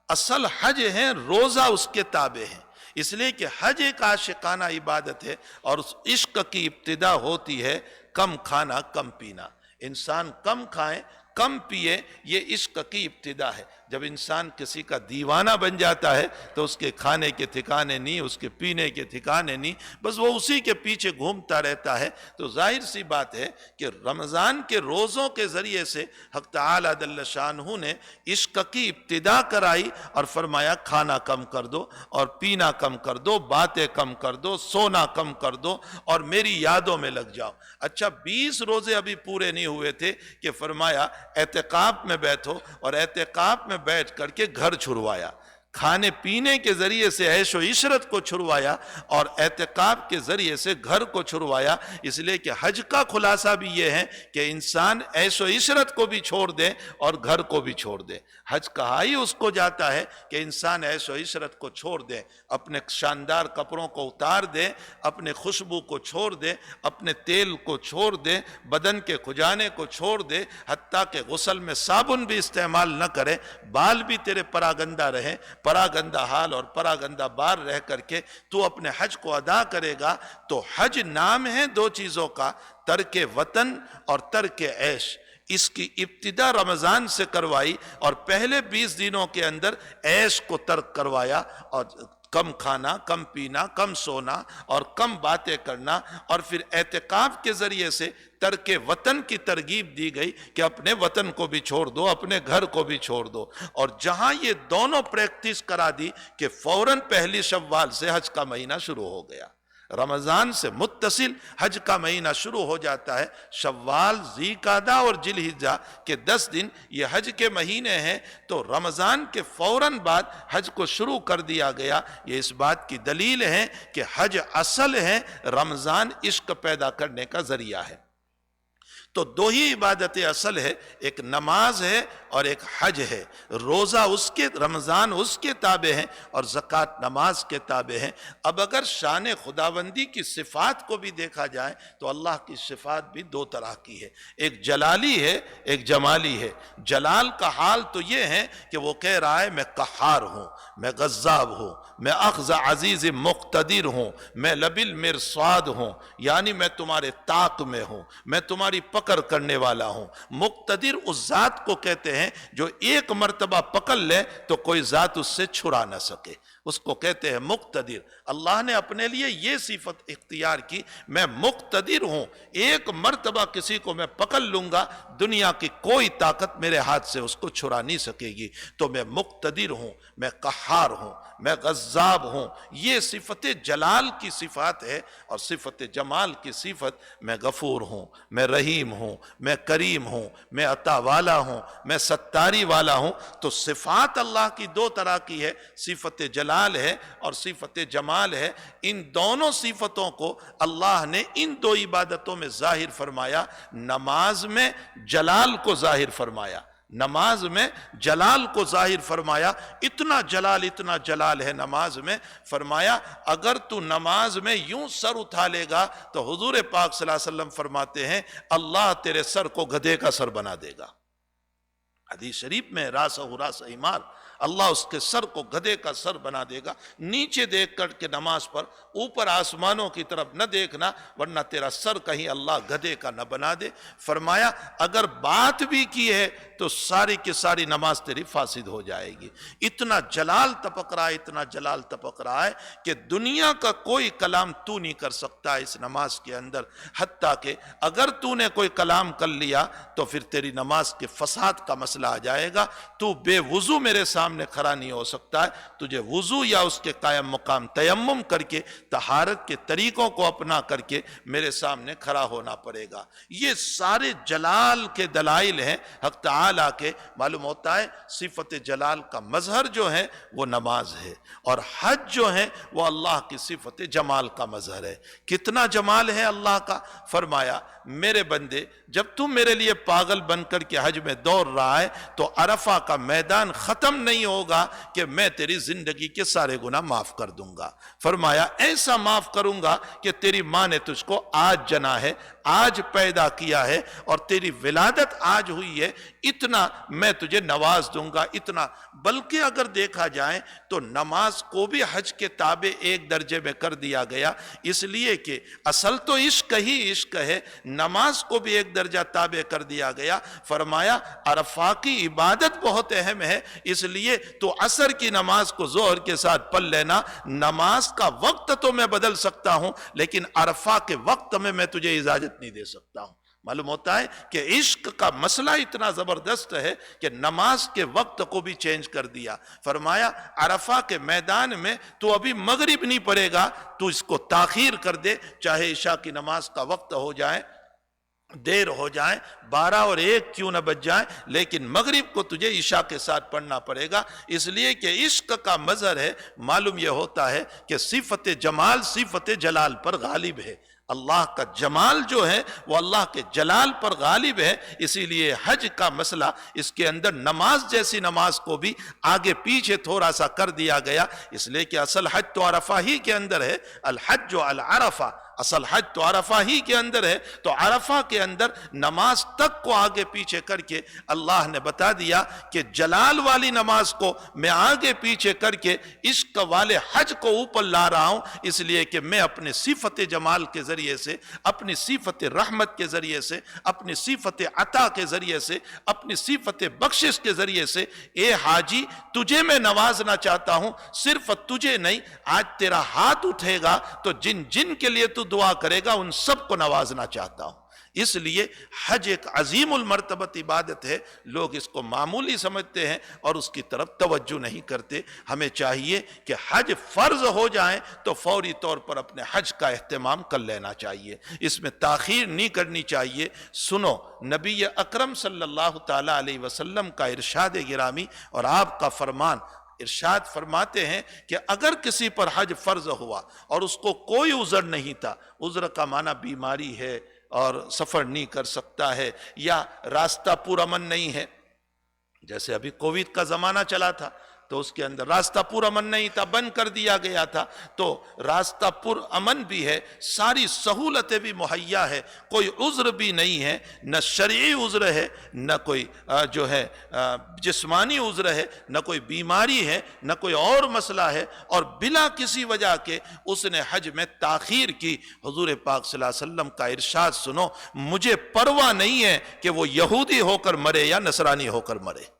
اصل حج ہے، روزہ اس کے تابع ہے، اس لیے کہ حج ایک عاشقانہ عبادت ہے، اور اس عشق کی ابتدا ہوتی ہے کم کھانا کم پینا۔ انسان کم کھائے کم پیے، یہ عشق کی ابتدا ہے۔ جب انسان کسی کا دیوانہ بن جاتا ہے تو اس کے کھانے کے ٹھکانے نہیں، اس کے پینے کے ٹھکانے نہیں، بس وہ اسی کے پیچھے گھومتا رہتا ہے۔ تو ظاہر سی بات ہے کہ رمضان کے روزوں کے ذریعے سے حق تعالیٰ جل شانہ نے عشق کی ابتدا کرائی، اور فرمایا کھانا کم کر دو اور پینا کم کر دو، باتیں کم کر دو، سونا کم کر دو، اور میری یادوں میں لگ جاؤ۔ اچھا 20 روزے ابھی پورے نہیں ہوئے تھے کہ فرمایا اعتکاف میں بیٹھو، اور اعتکاف میں بیٹھ کر کے گھر چھڑوایا، کھانے پینے کے ذریعے سے عیش و عشرت کو چھڑوایا، اور اعتکاف کے ذریعے سے گھر کو چھڑوایا۔ اس لیے کہ حج کا خلاصہ بھی یہ ہے کہ انسان عیش و عشرت کو بھی چھوڑ دے اور گھر کو بھی چھوڑ دے۔ حج کہا ہی اس کو جاتا ہے کہ انسان عیش و عشرت کو چھوڑ دے، اپنے شاندار کپڑوں کو اتار دے، اپنے خوشبو کو چھوڑ دے، اپنے تیل کو چھوڑ دے، بدن کے کھجانے کو چھوڑ دے، حتیٰ کہ غسل میں صابن بھی استعمال نہ کرے، بال بھی تیرے پراگندہ رہے، پراگندہ حال اور پراگندہ بار رہ کر کے تو اپنے حج کو ادا کرے گا۔ تو حج نام ہے دو چیزوں کا، ترک وطن اور ترک عیش۔ اس کی ابتدا رمضان سے کروائی، اور پہلے 20 دنوں کے اندر عیش کو ترک کروایا، اور کم کھانا، کم پینا، کم سونا اور کم باتیں کرنا، اور پھر اعتکاف کے ذریعے سے ترک وطن کی ترغیب دی گئی کہ اپنے وطن کو بھی چھوڑ دو، اپنے گھر کو بھی چھوڑ دو۔ اور جہاں یہ دونوں پریکٹس کرا دی کہ فوراً پہلی شوال سے حج کا مہینہ شروع ہو گیا، رمضان سے متصل حج کا مہینہ شروع ہو جاتا ہے۔ شوال، ذی قعدہ اور ذی الحجہ کے 10 دن یہ حج کے مہینے ہیں، تو رمضان کے فوراً بعد حج کو شروع کر دیا گیا۔ یہ اس بات کی دلیل ہے کہ حج اصل ہے، رمضان عشق پیدا کرنے کا ذریعہ ہے۔ تو دو ہی عبادتیں اصل ہے، ایک نماز ہے اور ایک حج ہے. روزہ اس کے، رمضان اس کے تابع ہیں اور زکوٰۃ نماز کے تابع ہیں. اب اگر شان خداوندی کی صفات کو بھی دیکھا جائے تو اللہ کی صفات بھی دو طرح کی ہے، ایک جلالی ہے ایک جمالی ہے. جلال کا حال تو یہ ہے کہ وہ کہہ رہا ہے میں قہار ہوں، میں غضاب ہوں، میں اخذ عزیز مقتدر ہوں، میں لب المرصاد ہوں، یعنی میں تمہارے طاق میں ہوں، میں تمہاری پکڑ کرنے والا ہوں. مقتدر اس ذات کو کہتے ہیں جو ایک مرتبہ پکڑ لے تو کوئی ذات اس سے چھڑا نہ سکے، اس کو کہتے ہیں مقتدر. اللہ نے اپنے لیے یہ صفت اختیار کی، میں مقتدر ہوں، ایک مرتبہ کسی کو میں پکڑ لوں گا، دنیا کی کوئی طاقت میرے ہاتھ سے اس کو چھڑا نہیں سکے گی. تو میں مقتدر ہوں، میں قہار ہوں، میں غضاب ہوں. یہ صفت جلال کی صفات ہے. اور صفت جمال کی صفت میں غفور ہوں، میں رحیم ہوں، میں کریم ہوں، میں عطا والا ہوں، میں ستاری والا ہوں. تو صفات اللہ کی دو طرح کی ہے، صفت جلال ہے اور صفت جمال ہے. ان دونوں صفتوں کو اللہ نے ان دو عبادتوں میں ظاہر فرمایا. نماز میں جلال کو ظاہر فرمایا، نماز میں جلال کو ظاہر فرمایا. اتنا جلال ہے نماز میں. فرمایا اگر تو نماز میں یوں سر اٹھا لے گا تو حضور پاک صلی اللہ علیہ وسلم فرماتے ہیں اللہ تیرے سر کو گدھے کا سر بنا دے گا. حدیث شریف میں راسہ راس حمار، اللہ اس کے سر کو گدھے کا سر بنا دے گا. نیچے دیکھ کر کے نماز پر، اوپر آسمانوں کی طرف نہ دیکھنا ورنہ تیرا سر کہیں اللہ گدھے کا نہ بنا دے. فرمایا اگر بات بھی کی ہے تو ساری کی ساری نماز تیری فاسد ہو جائے گی. اتنا جلال تپک رہا ہے، اتنا جلال تپک رہا ہے کہ دنیا کا کوئی کلام تو نہیں کر سکتا اس نماز کے اندر. حتیٰ کہ اگر تو نے کوئی کلام کر لیا تو پھر تیری نماز کے فساد کا مسئلہ آ جائے گا. تو بے وضو میرے سامنے کھڑا نہیں ہو سکتا ہے، تجھے وضو یا اس کے قائم مقام تیمم کر کے طہارت کے طریقوں کو اپنا کر کے میرے سامنے کھڑا ہونا پڑے گا. یہ سارے جلال کے دلائل ہیں حق تعالیٰ کے. معلوم ہوتا ہے صفت جلال کا مظہر جو ہے وہ نماز ہے، اور حج جو ہے وہ اللہ کی صفت جمال کا مظہر ہے. کتنا جمال ہے اللہ کا. فرمایا میرے بندے جب تم میرے لیے پاگل بن کر کے حج میں دوڑ رہا ہے تو عرفہ کا میدان ختم نہیں ہوگا کہ میں تیری زندگی کے سارے گناہ معاف کر دوں گا. فرمایا ایسا معاف کروں گا کہ تیری ماں نے تجھ کو آج جنا ہے، آج پیدا کیا ہے اور تیری ولادت آج ہوئی ہے، اتنا میں تجھے نواز دوں گا. اتنا بلکہ اگر دیکھا جائے تو نماز کو بھی حج کے تابع ایک درجے میں کر دیا گیا، اس لیے کہ اصل تو عشق ہی عشق ہے، نماز کو بھی ایک درجہ تابع کر دیا گیا. فرمایا عرفہ کی عبادت بہت اہم ہے، اس لیے تو عصر کی نماز کو ظہر کے ساتھ پڑھ لینا. نماز کا وقت تو میں بدل سکتا ہوں لیکن عرفہ کے وقت میں تجھے اجازت نہیں دے سکتا ہوں. معلوم ہوتا ہے کہ عشق کا مسئلہ اتنا زبردست ہے کہ نماز کے وقت کو بھی چینج کر دیا. فرمایا عرفہ کے میدان میں تو ابھی مغرب نہیں پڑے گا، تو اس کو تاخیر کر دے، چاہے عشاء کی نماز کا وقت ہو جائے، دیر ہو جائے، 12 اور 1 کیوں نہ بج جائے، لیکن مغرب کو تجھے عشاء کے ساتھ پڑھنا پڑے گا. اس لیے کہ عشق کا مظہر ہے. معلوم یہ ہوتا ہے کہ صفت جمال صفت جلال پر غالب ہے. اللہ کا جمال جو ہے وہ اللہ کے جلال پر غالب ہے. اسی لیے حج کا مسئلہ اس کے اندر نماز جیسی نماز کو بھی آگے پیچھے تھوڑا سا کر دیا گیا، اس لیے کہ اصل حج تو عرفہ ہی کے اندر ہے. الحج العرفہ، اصل حج تو عرفہ ہی کے اندر ہے. تو عرفہ کے اندر نماز تک کو آگے پیچھے کر کے اللہ نے بتا دیا کہ جلال والی نماز کو میں آگے پیچھے کر کے عشق والے حج کو اوپر لا رہا ہوں، اس لیے کہ میں اپنے صفت جمال کے ذریعے سے، اپنی صفت رحمت کے ذریعے سے، اپنی صفت عطا کے ذریعے سے، اپنی صفت بخشش کے ذریعے سے اے حاجی تجھے میں نوازنا چاہتا ہوں. صرف تجھے نہیں، آج تیرا ہاتھ اٹھے گا تو جن جن کے لیے تو دعا کرے گا ان سب کو نوازنا چاہتا ہوں. اس لیے حج ایک عظیم المرتبت عبادت ہے. لوگ اس کو معمولی سمجھتے ہیں اور اس کی طرف توجہ نہیں کرتے. ہمیں چاہیے کہ حج فرض ہو جائیں تو فوری طور پر اپنے حج کا اہتمام کر لینا چاہیے، اس میں تاخیر نہیں کرنی چاہیے. سنو نبی اکرم صلی اللہ تعالی علیہ وسلم کا ارشاد گرامی اور آپ کا فرمان. ارشاد فرماتے ہیں کہ اگر کسی پر حج فرض ہوا اور اس کو کوئی عذر نہیں تھا، عذر کا معنی بیماری ہے اور سفر نہیں کر سکتا ہے یا راستہ پورامن نہیں ہے، جیسے ابھی کووڈ کا زمانہ چلا تھا تو اس کے اندر راستہ پر امن نہیں تھا، بند کر دیا گیا تھا، تو راستہ پر امن بھی ہے، ساری سہولتیں بھی مہیا ہے، کوئی عذر بھی نہیں ہے، نہ شرعی عذر ہے، نہ کوئی جو ہے جسمانی عذر ہے، نہ کوئی بیماری ہے، نہ کوئی اور مسئلہ ہے، اور بلا کسی وجہ کے اس نے حج میں تاخیر کی۔ حضور پاک صلی اللہ علیہ وسلم کا ارشاد سنو، مجھے پرواہ نہیں ہے کہ وہ یہودی ہو کر مرے یا نصرانی ہو کر مرے۔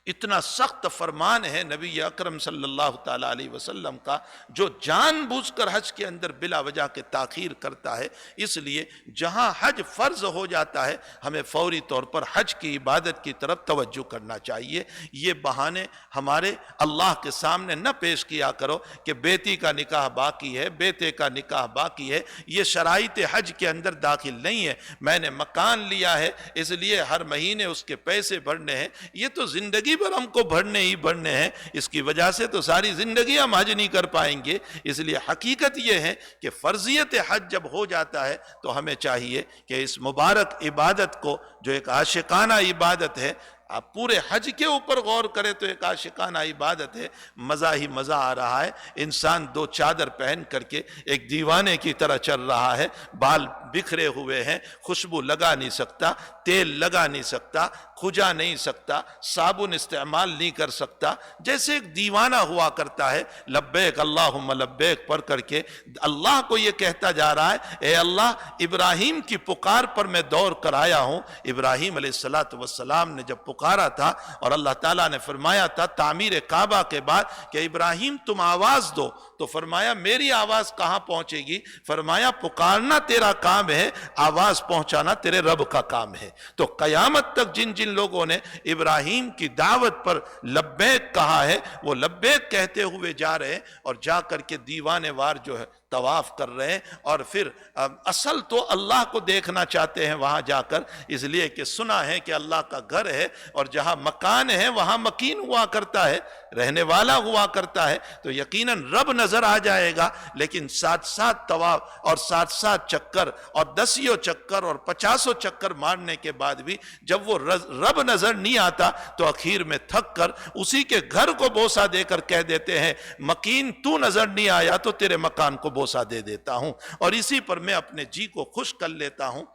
اتنا سخت فرمان ہے نبی اکرم صلی اللہ تعالی علیہ وسلم کا، جو جان بوجھ کر حج کے اندر بلا وجہ کے تاخیر کرتا ہے۔ اس لیے جہاں حج فرض ہو جاتا ہے ہمیں فوری طور پر حج کی عبادت کی طرف توجہ کرنا چاہیے۔ یہ بہانے ہمارے اللہ کے سامنے نہ پیش کیا کرو کہ بیٹی کا نکاح باقی ہے، بیٹے کا نکاح باقی ہے، یہ شرائط حج کے اندر داخل نہیں ہے۔ میں نے مکان لیا ہے اس لیے ہر مہینے اس کے پیسے بھرنے ہیں، یہ تو زندگی پر ہم کو بھرنے ہی بھرنے ہیں، اس کی وجہ سے تو ساری زندگی ہم حج نہیں کر پائیں گے۔ اس لیے حقیقت یہ ہے کہ فرضیت حج جب ہو جاتا ہے تو ہمیں چاہیے کہ اس مبارک عبادت کو، جو ایک عاشقانہ عبادت ہے، آپ پورے حج کے اوپر غور کریں تو ایک عاشقانہ عبادت ہے، مزہ ہی مزہ آ رہا ہے۔ انسان دو چادر پہن کر کے ایک دیوانے کی طرح چل رہا ہے، بال بکھرے ہوئے ہیں، خوشبو لگا نہیں سکتا، تیل لگا نہیں سکتا، کھجا نہیں سکتا، صابن استعمال نہیں کر سکتا، جیسے ایک دیوانہ ہوا کرتا ہے۔ لبیک اللہم لبیک پڑھ کر کے اللہ کو یہ کہتا جا رہا ہے، اے اللہ، ابراہیم کی پکار پر میں دوڑ کر آیا ہوں۔ ابراہیم علیہ السلام نے جب پکارا تھا اور اللہ تعالیٰ نے فرمایا تھا تعمیر کعبہ کے بعد کہ ابراہیم تم آواز دو، تو فرمایا میری آواز کہاں پہنچے گی؟ فرمایا پکارنا تیرا کام ہے، آواز پہنچانا تیرے رب کا کام ہے۔ تو قیامت تک جن جن لوگوں نے ابراہیم کی دعوت پر لبیک کہا ہے، وہ لبیک کہتے ہوئے جا رہے ہیں اور جا کر کے دیوانے وار جو ہے طواف کر رہے ہیں، اور پھر اصل تو اللہ کو دیکھنا چاہتے ہیں وہاں جا کر، اس لیے کہ سنا ہے کہ اللہ کا گھر ہے اور جہاں مکان ہے وہاں مکین ہوا کرتا ہے، رہنے والا ہوا کرتا ہے، تو یقیناً رب نظر آ جائے گا۔ لیکن ساتھ ساتھ طواف اور ساتھ ساتھ چکر اور 10 چکر اور 50 چکر مارنے کے بعد بھی جب وہ رب نظر نہیں آتا تو اخیر میں تھک کر اسی کے گھر کو بوسہ دے کر کہہ دیتے ہیں مکین تو نظر نہیں آیا تو تیرے مکان کو بوسہ دے دیتا ہوں، اور اسی پر میں اپنے جی کو خوش کر لیتا ہوں۔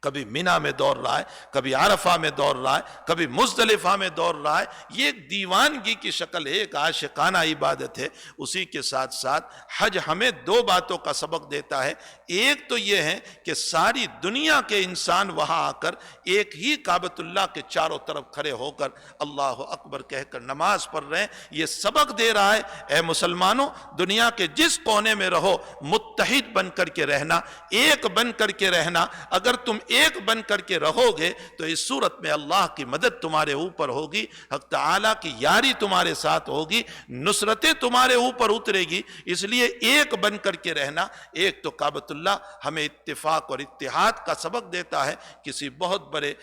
کبھی مینا میں دوڑ رہا ہے، کبھی عرفہ میں دوڑ رہا ہے، کبھی مزدلفہ میں دوڑ رہا ہے۔ یہ ایک دیوانگی کی شکل ہے، ایک عاشقانہ عبادت ہے۔ اسی کے ساتھ ساتھ حج ہمیں 2 باتوں کا سبق دیتا ہے۔ ایک تو یہ ہے کہ ساری دنیا کے انسان وہاں آ کر ایک ہی کعبۃ اللہ کے چاروں طرف کھڑے ہو کر اللہ اکبر کہہ کر نماز پڑھ رہے ہیں۔ یہ سبق دے رہا ہے اے مسلمانوں، دنیا کے جس کونے میں رہو متحد بن کر کے رہنا، ایک بن کر کے رہنا۔ اگر تم ایک بن کر کے رہو گے تو اس صورت میں اللہ کی مدد تمہارے اوپر ہوگی، حق تعالیٰ کی یاری تمہارے ساتھ ہوگی، نصرتیں تمہارے اوپر اترے گی۔ اس لیے ایک بن کر کے رہنا۔ ایک تو کعبۃ اللہ ہمیں اتفاق اور اتحاد کا سبق دیتا ہے۔ کسی بہت بڑے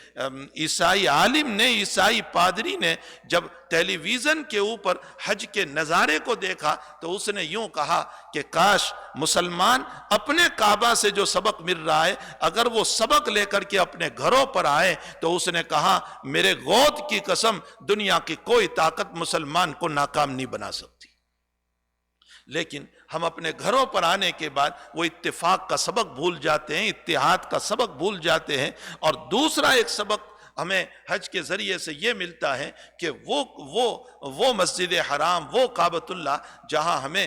عیسائی عالم نے، عیسائی پادری نے جب ٹیلی ویژن کے اوپر حج کے نظارے کو دیکھا تو اس نے یوں کہا کہ کاش مسلمان اپنے کعبہ سے جو سبق مل رہا ہے اگر وہ سبق لے کر کے اپنے گھروں پر آئے، تو اس نے کہا میرے گود کی قسم دنیا کی کوئی طاقت مسلمان کو ناکام نہیں بنا سکتی۔ لیکن ہم اپنے گھروں پر آنے کے بعد وہ اتفاق کا سبق بھول جاتے ہیں، اتحاد کا سبق بھول جاتے ہیں۔ اور دوسرا ایک سبق ہمیں حج کے ذریعے سے یہ ملتا ہے کہ وہ مسجد حرام، وہ کعبۃ اللہ جہاں ہمیں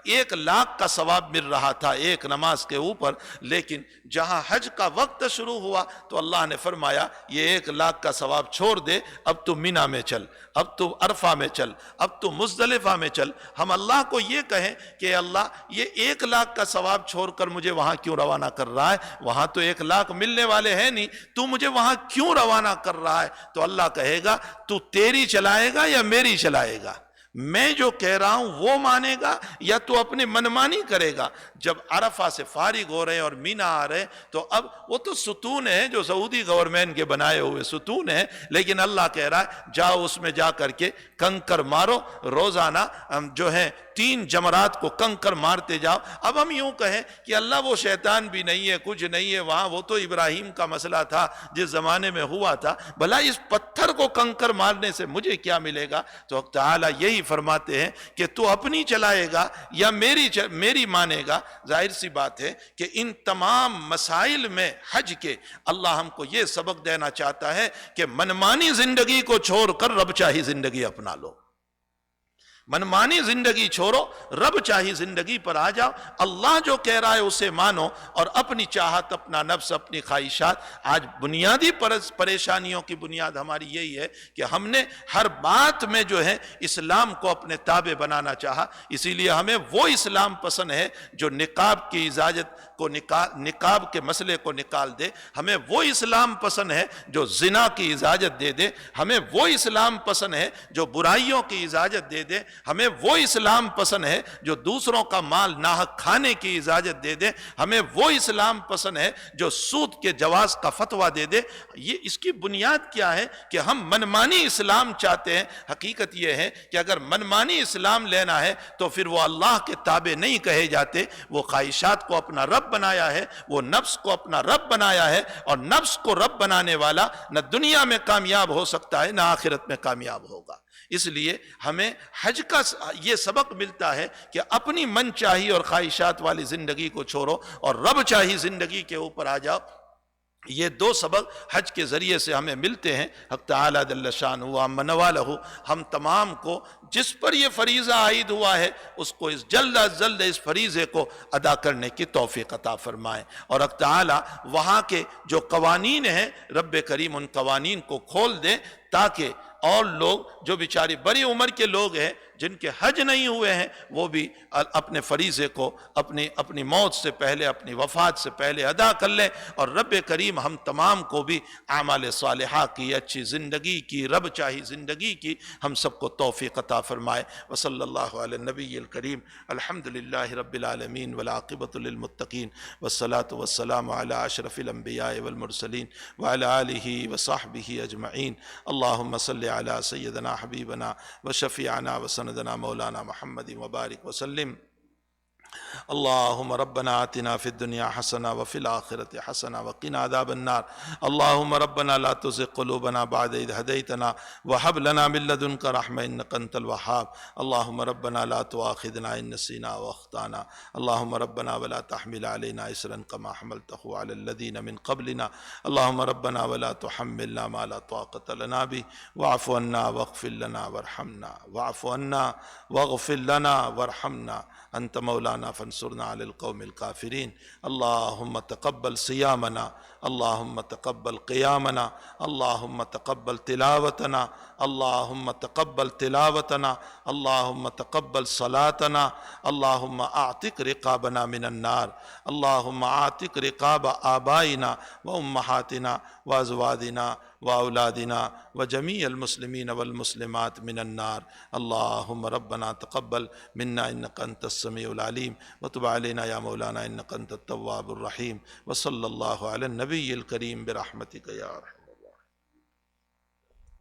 1 لاکھ کا ثواب مل رہا تھا ایک نماز کے اوپر، لیکن جہاں حج کا وقت شروع ہوا تو اللہ نے فرمایا یہ 1 لاکھ کا ثواب چھوڑ دے، اب تو مینا میں چل، اب تو عرفہ میں چل، اب تو مزدلفہ میں چل۔ ہم اللہ کو یہ کہیں کہ اللہ یہ 1 لاکھ کا ثواب چھوڑ کر مجھے وہاں کیوں روانہ کر رہا ہے؟ وہاں تو 1 لاکھ ملنے والے ہیں نہیں، تو مجھے وہاں کیوں روانہ کر رہا ہے؟ تو اللہ کہے گا تو تیری چلائے گا یا میری چلائے گا؟ میں جو کہہ رہا ہوں وہ مانے گا یا تو اپنے منمانی کرے گا؟ جب عرفہ سے فارغ ہو رہے ہیں اور مینا آ رہے ہیں تو اب وہ تو ستون ہیں جو سعودی گورنمنٹ کے بنائے ہوئے ستون ہیں، لیکن اللہ کہہ رہا ہے جاؤ اس میں جا کر کے کنکر مارو، روزانہ جو ہے 3 جمرات کو کنکر مارتے جاؤ۔ اب ہم یوں کہیں کہ اللہ وہ شیطان بھی نہیں ہے، کچھ نہیں ہے وہاں، وہ تو ابراہیم کا مسئلہ تھا جس زمانے میں ہوا تھا، بھلا اس پتھر کو کنکر مارنے سے مجھے کیا ملے گا؟ تو تعالیٰ یہی فرماتے ہیں کہ تو اپنی چلائے گا یا میری مانے گا۔ ظاہر سی بات ہے کہ ان تمام مسائل میں حج کے اللہ ہم کو یہ سبق دینا چاہتا ہے کہ منمانی زندگی کو چھوڑ کر رب چاہی زندگی اپنا لو، منمانی زندگی چھوڑو، رب چاہی زندگی پر آ جاؤ، اللہ جو کہہ رہا ہے اسے مانو، اور اپنی چاہت، اپنا نفس، اپنی خواہشات۔ آج بنیادی پریشانیوں کی بنیاد ہماری یہی ہے کہ ہم نے ہر بات میں جو ہے اسلام کو اپنے تابع بنانا چاہا، اسی لیے ہمیں وہ اسلام پسند ہے جو نقاب کی اجازت کو نقاب کے مسئلے کو نکال دے، ہمیں وہ اسلام پسند ہے جو زنا کی اجازت دے دے، ہمیں وہ اسلام پسند ہے جو برائیوں کی اجازت دے دے، ہمیں وہ اسلام پسند ہے جو دوسروں کا مال ناحق کھانے کی اجازت دے دے، ہمیں وہ اسلام پسند ہے جو سود کے جواز کا فتویٰ دے دے۔ یہ اس کی بنیاد کیا ہے کہ ہم منمانی اسلام چاہتے ہیں۔ حقیقت یہ ہے کہ اگر منمانی اسلام لینا ہے تو پھر وہ اللہ کے تابع نہیں کہے جاتے، وہ خواہشات کو اپنا رب بنایا ہے، وہ نفس کو اپنا رب بنایا ہے، اور نفس کو رب بنانے والا نہ دنیا میں کامیاب ہو سکتا ہے نہ آخرت میں کامیاب ہوگا۔ اس لیے ہمیں حج کا یہ سبق ملتا ہے کہ اپنی من چاہی اور خواہشات والی زندگی کو چھوڑو اور رب چاہی زندگی کے اوپر آ جاؤ۔ یہ 2 سبق حج کے ذریعے سے ہمیں ملتے ہیں۔ حق تعالیٰ جل شانہ وعم نوالہ ہم تمام کو جس پر یہ فریضہ عائد ہوا ہے اس کو جلد از جلد اس فریضے کو ادا کرنے کی توفیق عطا فرمائے، اور حق تعالیٰ وہاں کے جو قوانین ہیں رب کریم ان قوانین کو کھول دیں تاکہ اور لوگ جو بیچاری بڑی عمر کے لوگ ہیں جن کے حج نہیں ہوئے ہیں وہ بھی اپنے فریضے کو اپنی موت سے پہلے، اپنی وفات سے پہلے ادا کر لیں، اور رب کریم ہم تمام کو بھی اعمال صالحہ کی، اچھی زندگی کی، رب چاہی زندگی کی ہم سب کو توفیق عطا فرمائے۔ وصلی اللہ علی النبی الکریم، الحمدللہ رب العالمین والعاقبۃ للمتقین، والصلاة والسلام علی اشرف الانبیاء والمرسلین وعلی آلہ وصحبہ اجمعین۔ اللہم صلی علی سیدنا حبیبنا وشفیعنا وسندنا مولانا محمد وبارک وسلم۔ اللهم ربنا آتنا في الدنيا حسنة وفي الآخرة حسنة وقنا عذاب النار۔ اللهم ربنا لا تزغ قلوبنا بعد إذ هديتنا وهب لنا من لدنك رحمة إنك أنت الوهاب۔ اللهم ربنا لا تؤاخذنا إن نسينا وأخطأنا۔ اللهم ربنا ولا تحمل علينا إصرا كما حملته على الذين من قبلنا۔ اللهم ربنا ولا تحملنا ما لا طاقة لنا به، واعف عنا واغفر لنا وارحمنا، واعف عنا واغفر لنا وارحمنا، أنت مولانا فانصرنا على القوم الكافرين۔ اللهم تقبل صيامنا، اللهم تقبل قيامنا، اللهم تقبل تلاوتنا، اللهم تقبل تلاوتنا، اللهم تقبل صلاتنا، اللهم اعتق رقابنا من النار، اللهم اعتق رقاب آبائنا وأمهاتنا وأزواجنا وأولادنا وجميع المسلمين والمسلمات من النار۔ اللهم ربنا تقبل منا إنك أنت السميع العليم، وتب علينا يا مولانا إنك أنت التواب الرحيم، وصلى الله على النبي الكريم برحمتك يا أرحم